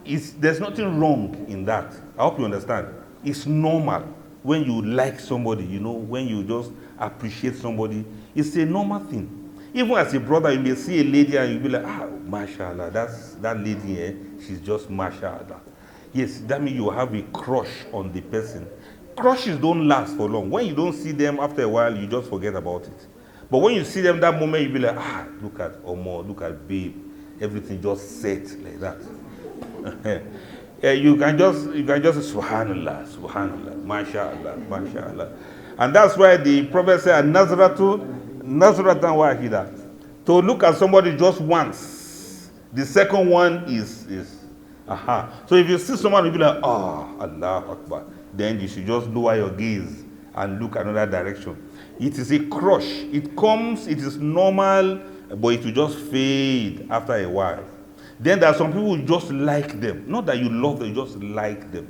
there's nothing wrong in that. I hope you understand. It's normal when you like somebody, when you just appreciate somebody. It's a normal thing. Even as a brother, you may see a lady and you'll be like, mashallah, that lady here, she's just mashallah. Yes, that means you have a crush on the person. Crushes don't last for long. When you don't see them after a while, you just forget about it. But when you see them that moment, you'll be like, look at Omo, look at babe. Everything just set like that. You can just say, subhanallah, subhanallah, mashallah, mashallah. And that's why the Prophet said, Nazratan wahida. To look at somebody just once. The second one is. So if you see someone, you'll be like, Allah Akbar. Then you should just lower your gaze and look another direction. It is a crush. It comes, it is normal, but it will just fade after a while. Then there are some people who just like them. Not that you love them, you just like them.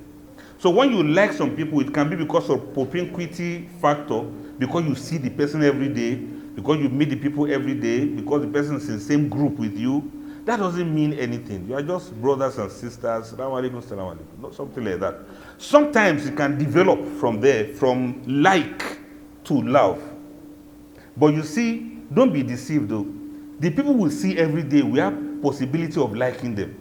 So when you like some people, it can be because of propinquity factor, because you see the person every day, because you meet the people every day, because the person is in the same group with you. That doesn't mean anything. You are just brothers and sisters. Salaam alaikum, salam alaikum. Something like that. Sometimes it can develop from there, from like to love. But you see, don't be deceived though. The people we see every day, we have possibility of liking them.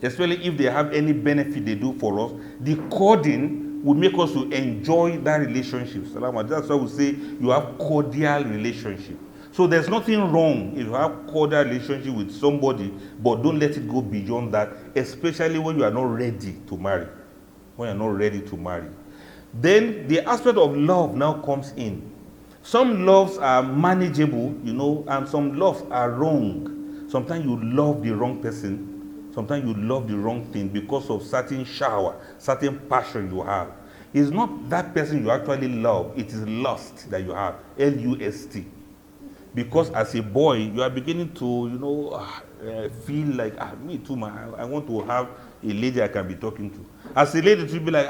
Especially if they have any benefit they do for us. The coding will make us to enjoy that relationship. That's why we say you have cordial relationship. So there's nothing wrong if you have cordial relationship with somebody, but don't let it go beyond that, especially when you are not ready to marry. When you're not ready to marry. Then the aspect of love now comes in. Some loves are manageable, and some loves are wrong. Sometimes you love the wrong person. Sometimes you love the wrong thing because of certain shower, certain passion you have. It's not that person you actually love, it is lust that you have, L-U-S-T. Because as a boy, you are beginning to, feel like, me too, man, I want to have a lady I can be talking to. As a lady, you'll be like,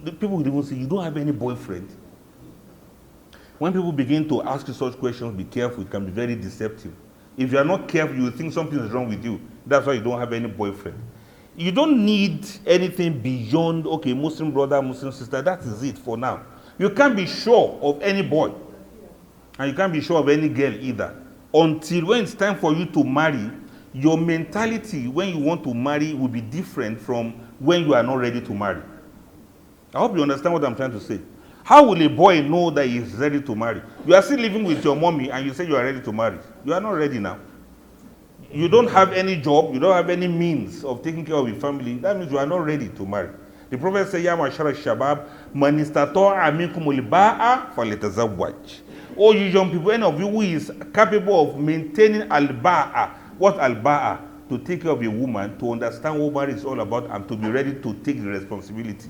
the people will even say, you don't have any boyfriend. When people begin to ask you such questions, be careful, it can be very deceptive. If you are not careful, you will think something is wrong with you. That's why you don't have any boyfriend. You don't need anything beyond, okay, Muslim brother, Muslim sister, that is it for now. You can't be sure of any boy. And you can't be sure of any girl either. Until when it's time for you to marry, your mentality when you want to marry will be different from when you are not ready to marry. I hope you understand what I'm trying to say. How will a boy know that he is ready to marry? You are still living with your mommy and you say you are ready to marry. You are not ready now. You don't have any job, you don't have any means of taking care of your family. That means you are not ready to marry. The Prophet said, Ya ma'ashara shabab, man istata'a minkum al-ba'a falyatazawwaj. Oh, you young people, any of you who is capable of maintaining al-ba'a. What al-ba'a? To take care of a woman, to understand what marriage is all about, and to be ready to take the responsibility.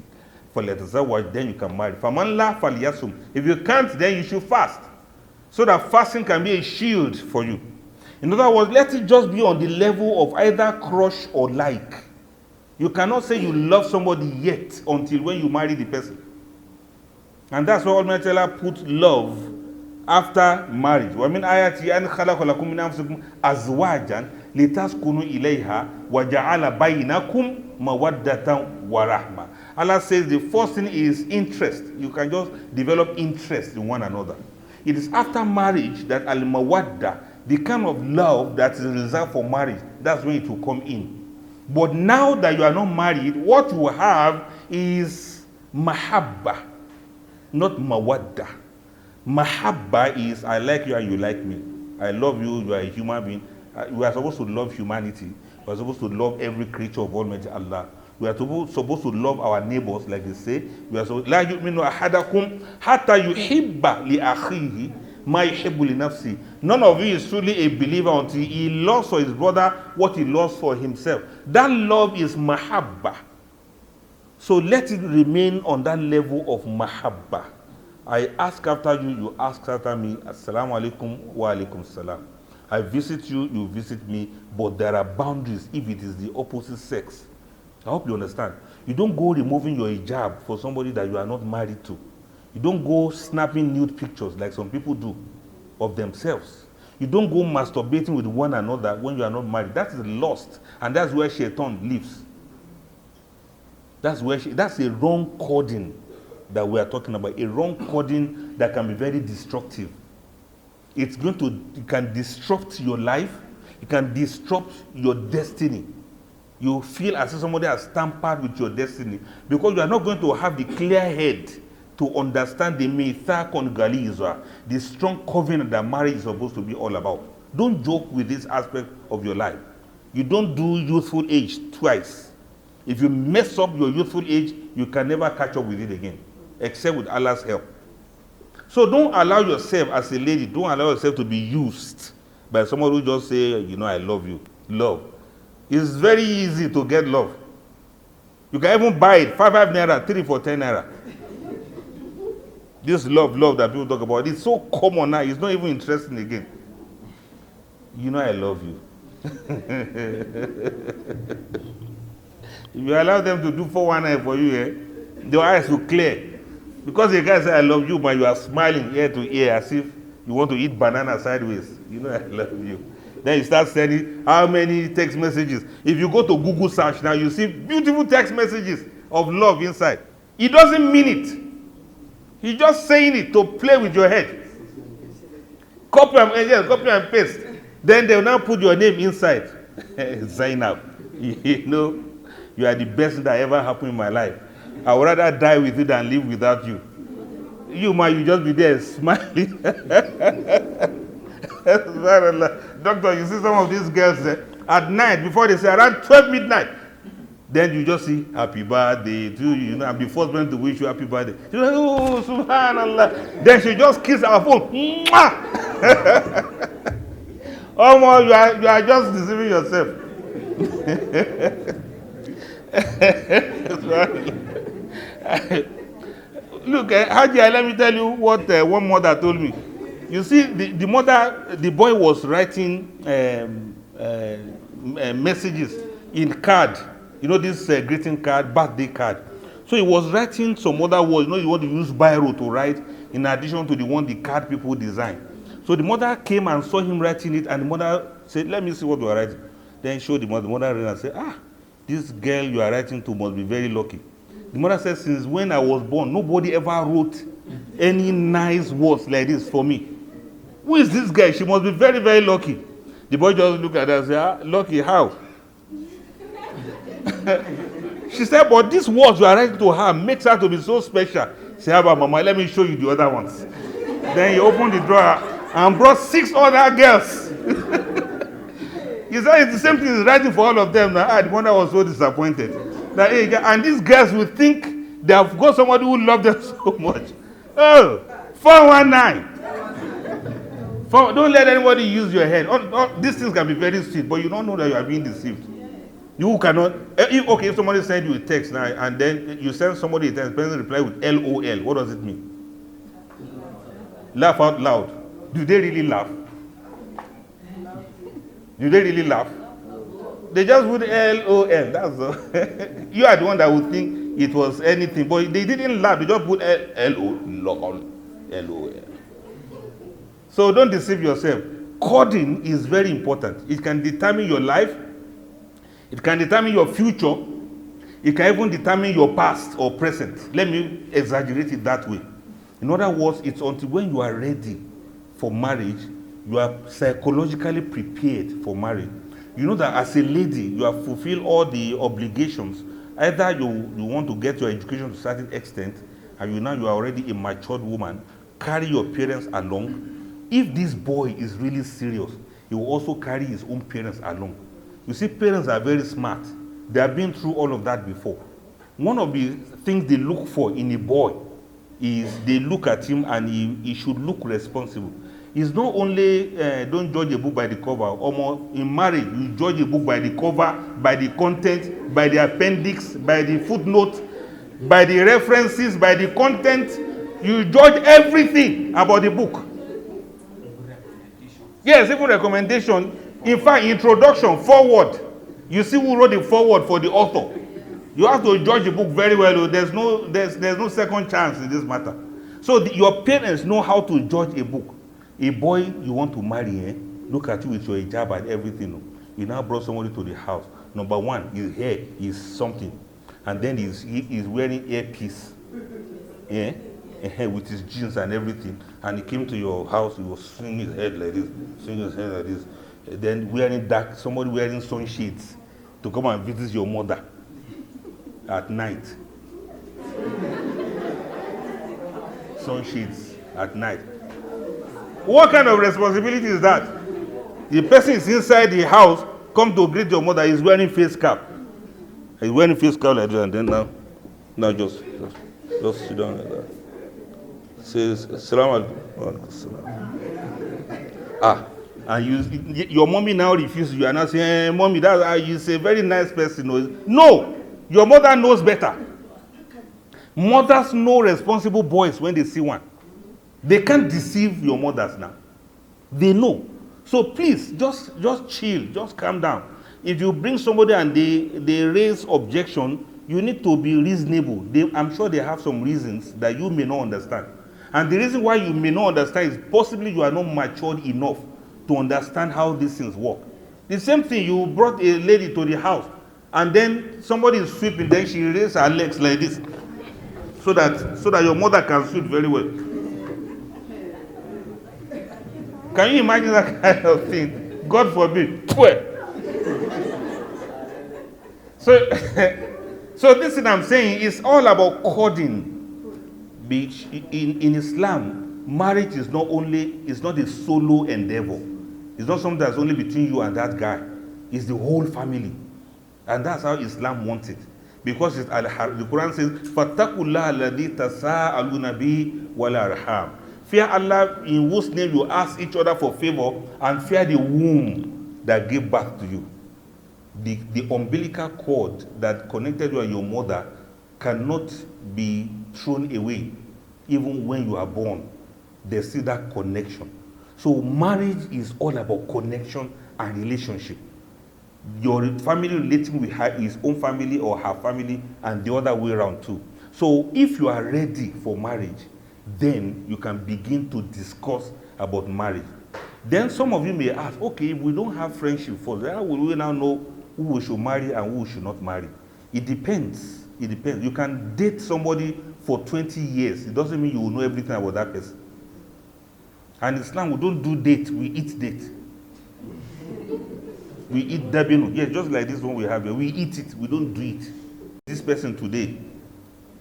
فَلْيَتَزَوَّجْ, then you can marry. فَمَنْ لَا فَلْيَصُمْ. If you can't, then you should fast. So that fasting can be a shield for you. In other words, let it just be on the level of either crush or like. You cannot say you love somebody yet until when you marry the person. And that's why Almighty Allah put love after marriage. وَمِنْ آيَاتِهِ أَنْ خَلَقَ لَكُم مِّنْ أَنفُسِكُمْ أَزْوَاجًا لِتَسْكُنُوا إِلَيْهَا وَجَعَلَ بَيْنَكُمْ مَوَدَّةً وَرَحْمَةً. Allah says the first thing is interest. You can just develop interest in one another. It is after marriage that al-mawadda, the kind of love that is reserved for marriage, that's when it will come in. But now that you are not married, what you have is mahabba, not mawadda. Mahabba is I like you and you like me. I love you, you are a human being. We are supposed to love humanity. We are supposed to love every creature of Almighty Allah. We are supposed to love our neighbors, like they say. We are supposed لا يؤمن أحدكم حتى يحب لأخيه ما يحب لنفسه. None of you is truly a believer until he loves for his brother what he loves for himself. That love is mahabba. So let it remain on that level of mahabba. I ask after you, you ask after me. Assalamu alaikum wa alaikum salam. I visit you, you visit me, but there are boundaries if it is the opposite sex. I hope you understand. You don't go removing your hijab for somebody that you are not married to. You don't go snapping nude pictures like some people do of themselves. You don't go masturbating with one another when you are not married. That is lust, and that's where shaitan lives. That's a wrong coding that we are talking about. A wrong coding that can be very destructive. It can disrupt your life. It can disrupt your destiny. You feel as if somebody has tampered with your destiny because you are not going to have the clear head to understand the mithaqon galiza, the strong covenant that marriage is supposed to be all about. Don't joke with this aspect of your life. You don't do youthful age twice. If you mess up your youthful age, you can never catch up with it again, except with Allah's help. So don't allow yourself, as a lady, don't allow yourself to be used by someone who just say, I love you. Love. It's very easy to get love. You can even buy it, 5 naira, 3 for 10 naira. This love that people talk about, it's so common now, it's not even interesting again. I love you. If you allow them to do 419 for you, their eyes will clear. Because the guy said, I love you, but you are smiling ear to ear as if you want to eat banana sideways. I love you. Then you start sending how many text messages. If you go to Google search now, you see beautiful text messages of love inside. He doesn't mean it. He's just saying it to play with your head. Copy and paste. Then they'll now put your name inside. Zainab. You are the best thing that ever happened in my life. I would rather die with you than live without you. You just be there smiling. Doctor, you see some of these girls at night, before they say around 12 midnight, then you just see happy birthday to you. I'm the first one to wish you happy birthday. She's like, oh, subhanallah. Then she just kiss our phone. Oh my, you are just deceiving yourself. Look, Haji, let me tell you what one mother told me. You see, the boy was writing messages in card. This greeting card, birthday card. So he was writing some other words. You want to use biro to write in addition to the one the card people design. So the mother came and saw him writing it, and the mother said, let me see what you are writing. Then showed the mother. The mother read and said, this girl you are writing to must be very lucky. The mother said, since when I was born, nobody ever wrote any nice words like this for me. Who is this girl? She must be very, very lucky. The boy just looked at her and said, lucky how? She said, but these words you are writing to her makes her to be so special. She said, Mama, let me show you the other ones. Then he opened the drawer and brought 6 other girls. He said it's the same thing he's writing for all of them. Now, the mother was so disappointed. And these girls will think they have got somebody who loves them so much. Oh, 419. Don't let anybody use your head. These things can be very sweet, but you don't know that you are being deceived. You cannot. If somebody sends you a text now, and then you send somebody a text, person reply with LOL. What does it mean? Laugh out loud. Do they really laugh? Do they really laugh? They just put LOL. That's all. You are the one that would think it was anything, but they didn't laugh. They just put LOL. So don't deceive yourself. Coding is very important. It can determine your life. It can determine your future. It can even determine your past or present. Let me exaggerate it that way. In other words, it's until when you are ready for marriage, you are psychologically prepared for marriage. You know that as a lady, you have fulfilled all the obligations. Either you want to get your education to a certain extent, and you are already a matured woman, carry your parents along. If this boy is really serious, he will also carry his own parents along. You see, parents are very smart. They have been through all of that before. One of the things they look for in a boy is they look at him and he should look responsible. It's not only don't judge a book by the cover. Almost in marriage, you judge a book by the cover, by the content, by the appendix, by the footnote, by the references, by the content. You judge everything about the book. Yes, even recommendation. In fact, introduction, forward. You see who wrote the forward for the author. You have to judge the book very well. There's no second chance in this matter. So your parents know how to judge a book. A boy you want to marry, look at you with your hijab and everything. You now brought somebody to the house. Number one, his hair is something. And then he's wearing earpiece. Yeah? With his jeans and everything. And he came to your house, he was swinging his head like this, swinging his head like this. Then somebody wearing sunshades to come and visit your mother at night. Sunshades at night. What kind of responsibility is that? The person is inside the house, come to greet your mother, he's wearing face cap. He's wearing face cap like that, and then now just sit down like that. Says, Assalamu alaikum. And your mommy now refuses you, and I say, Mommy, you're a very nice person. No, your mother knows better. Mothers know responsible boys when they see one. They can't deceive your mothers now. They know. So please, just chill, just calm down. If you bring somebody and they raise objection, you need to be reasonable. I'm sure they have some reasons that you may not understand. And the reason why you may not understand is possibly you are not matured enough to understand how these things work. The same thing, you brought a lady to the house, and then somebody is sweeping, then she raises her legs like this, so that your mother can sweep very well. Can you imagine that kind of thing? God forbid. So this thing I'm saying is all about courting. In Islam, marriage is not a solo endeavor. It's not something that's only between you and that guy. It's the whole family. And that's how Islam wants it. Because the Quran says, فَاتَّقُوا اللَّهَ الَّذِي تَسَاءَلُونَ بِهِ وَالْأَرْحَامَ. Fear Allah in whose name you ask each other for favor, and fear the womb that gave birth to you. The umbilical cord that connected you and your mother cannot be thrown away even when you are born. There's still that connection. So marriage is all about connection and relationship. Your family relating with his own family or her family, and the other way around too. So if you are ready for marriage, then you can begin to discuss about marriage. Then some of you may ask, okay, if we don't have friendship first, how will we now know who we should marry and who we should not marry? It depends. It depends. You can date somebody for 20 years. It doesn't mean you will know everything about that person. And in Islam, we don't do date, we eat date. We eat dabinu. Yes, just like this one we have here. We eat it, we don't do it. This person today,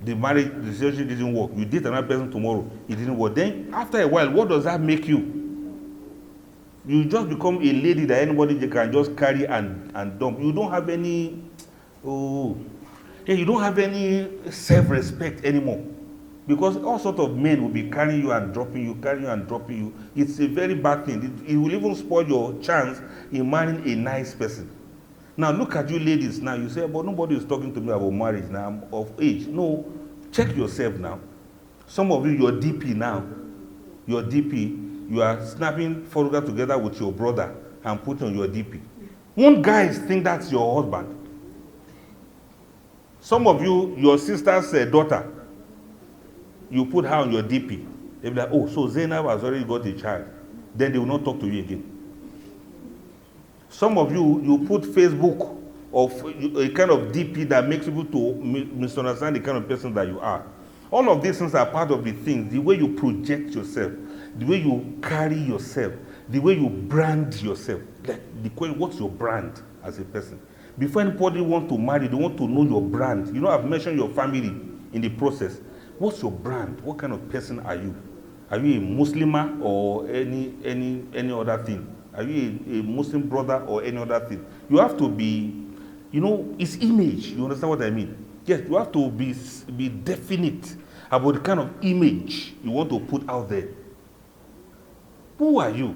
the relationship didn't work. You date another person tomorrow, it didn't work. Then after a while, what does that make you? You just become a lady that anybody can just carry and dump. You don't have any, you don't have any self-respect anymore. Because all sorts of men will be carrying you and dropping you, carrying you and dropping you. It's a very bad thing. It will even spoil your chance in marrying a nice person. Now look at you ladies now. You say, but nobody is talking to me about marriage now. I'm of age. No, check yourself now. Some of you, your DP now, you are snapping photographs together with your brother and put on your DP. Won't guys think that's your husband? Some of you, your sister's daughter, you put her on your DP. They'll be like, oh, so Zainab has already got a child. Then they will not talk to you again. Some of you, you put Facebook of a kind of DP that makes people to misunderstand the kind of person that you are. All of these things are part of the things, the way you project yourself, the way you carry yourself, the way you brand yourself. Like the question, what's your brand as a person? Before anybody wants to marry, they want to know your brand. You know, I've mentioned your family in the process. What's your brand? What kind of person are you? Are you a Muslimah or any other thing? Are you a Muslim brother or any other thing? You have to be, you know, it's image. You understand what I mean? Yes, you have to be definite about the kind of image you want to put out there. Who are you?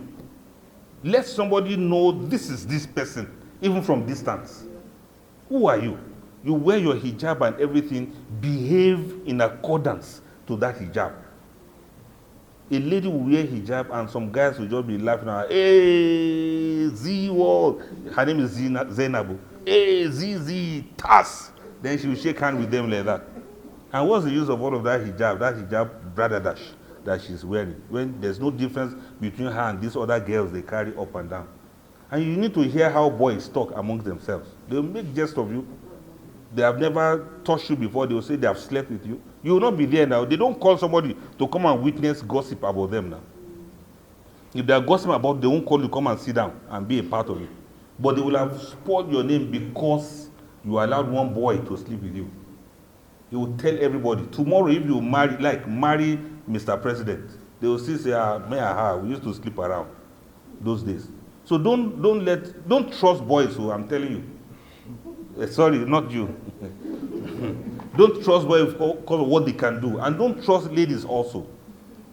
Let somebody know this is this person, even from distance. Who are you? You wear your hijab and everything, behave in accordance to that hijab. A lady will wear hijab and some guys will just be laughing at her. Hey, Z-Wall. Her name is Zainabu. Hey, Z, Tas. Then she will shake hands with them like that. And what's the use of all of that hijab brother dash that she's wearing, when there's no difference between her and these other girls they carry up and down? And you need to hear how boys talk amongst themselves. They'll make jest of you. They have never touched you before. They will say they have slept with you. You will not be there now. They don't call somebody to come and witness gossip about them now. If they are gossiping about, they won't call you to come and sit down and be a part of it. But they will have spoiled your name because you allowed one boy to sleep with you. He will tell everybody. Tomorrow, if you marry Mr. President, they will still say, we used to sleep around those days. So don't trust boys who I'm telling you. Sorry, not you. Don't trust boys because of what they can do. And don't trust ladies also.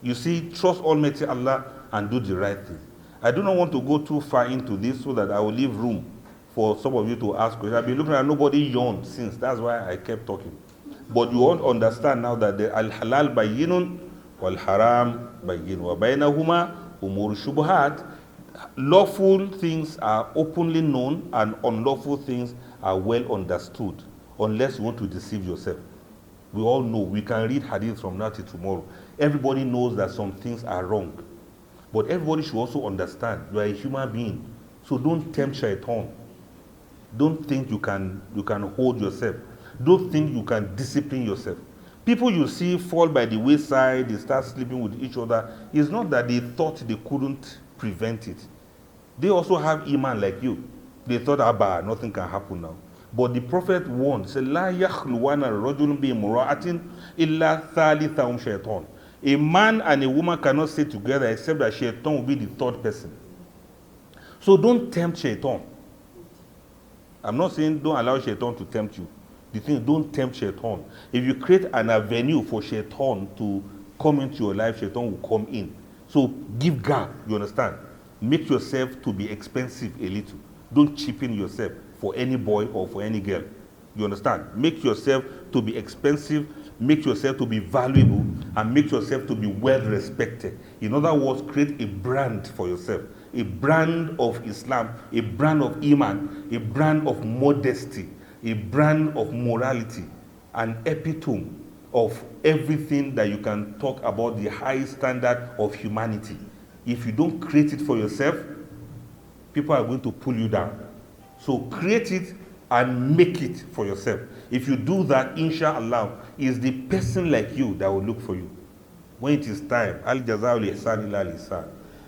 You see, trust Almighty Allah and do the right thing. I do not want to go too far into this so that I will leave room for some of you to ask questions. I've been looking at nobody yawned since. That's why I kept talking. But you won't understand now that the al-halal bayyinun wal-haram bayyinun wa baynahuma umur shubuhat. Lawful things are openly known and unlawful things are well understood, unless you want to deceive yourself. We all know. We can read hadith from now till tomorrow. Everybody knows that some things are wrong. But everybody should also understand you are a human being. So don't tempt shaitan. Don't think you can hold yourself. Don't think you can discipline yourself. People you see fall by the wayside, they start sleeping with each other. It's not that they thought they couldn't prevent it. They also have iman like you. They thought, nothing can happen now. But the Prophet warned, said, La yakhluwana rajulun bi imra'atin illa thalithahum shaitan. A man and a woman cannot stay together except that shaitan will be the third person. So don't tempt shaitan. I'm not saying don't allow shaitan to tempt you. The thing is, don't tempt shaitan. If you create an avenue for shaitan to come into your life, shaitan will come in. So give gap, you understand? Make yourself to be expensive a little. Don't cheapen yourself for any boy or for any girl. You understand? Make yourself to be expensive, make yourself to be valuable, and make yourself to be well respected. In other words, create a brand for yourself. A brand of Islam, a brand of Iman, a brand of modesty, a brand of morality, an epitome of everything that you can talk about the high standard of humanity. If you don't create it for yourself, people are going to pull you down. So create it and make it for yourself. If you do that, inshallah, is the person like you that will look for you. When it is time, al jaza'u ihsan illa ihsan.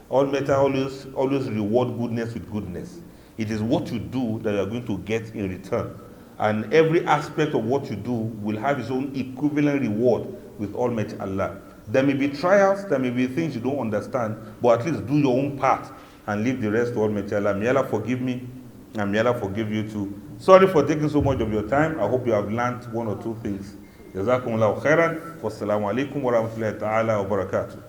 Always reward goodness with goodness. It is what you do that you are going to get in return. And every aspect of what you do will have its own equivalent reward with Almighty Allah. There may be trials, there may be things you don't understand, but at least do your own part and leave the rest to Almighty Allah. May Allah forgive me, and may Allah forgive you too. Sorry for taking so much of your time. I hope you have learned one or two things. Jazakumullahu khairan. Wassalamu alaikum wa rahmatullahi ta'ala wa barakatuh.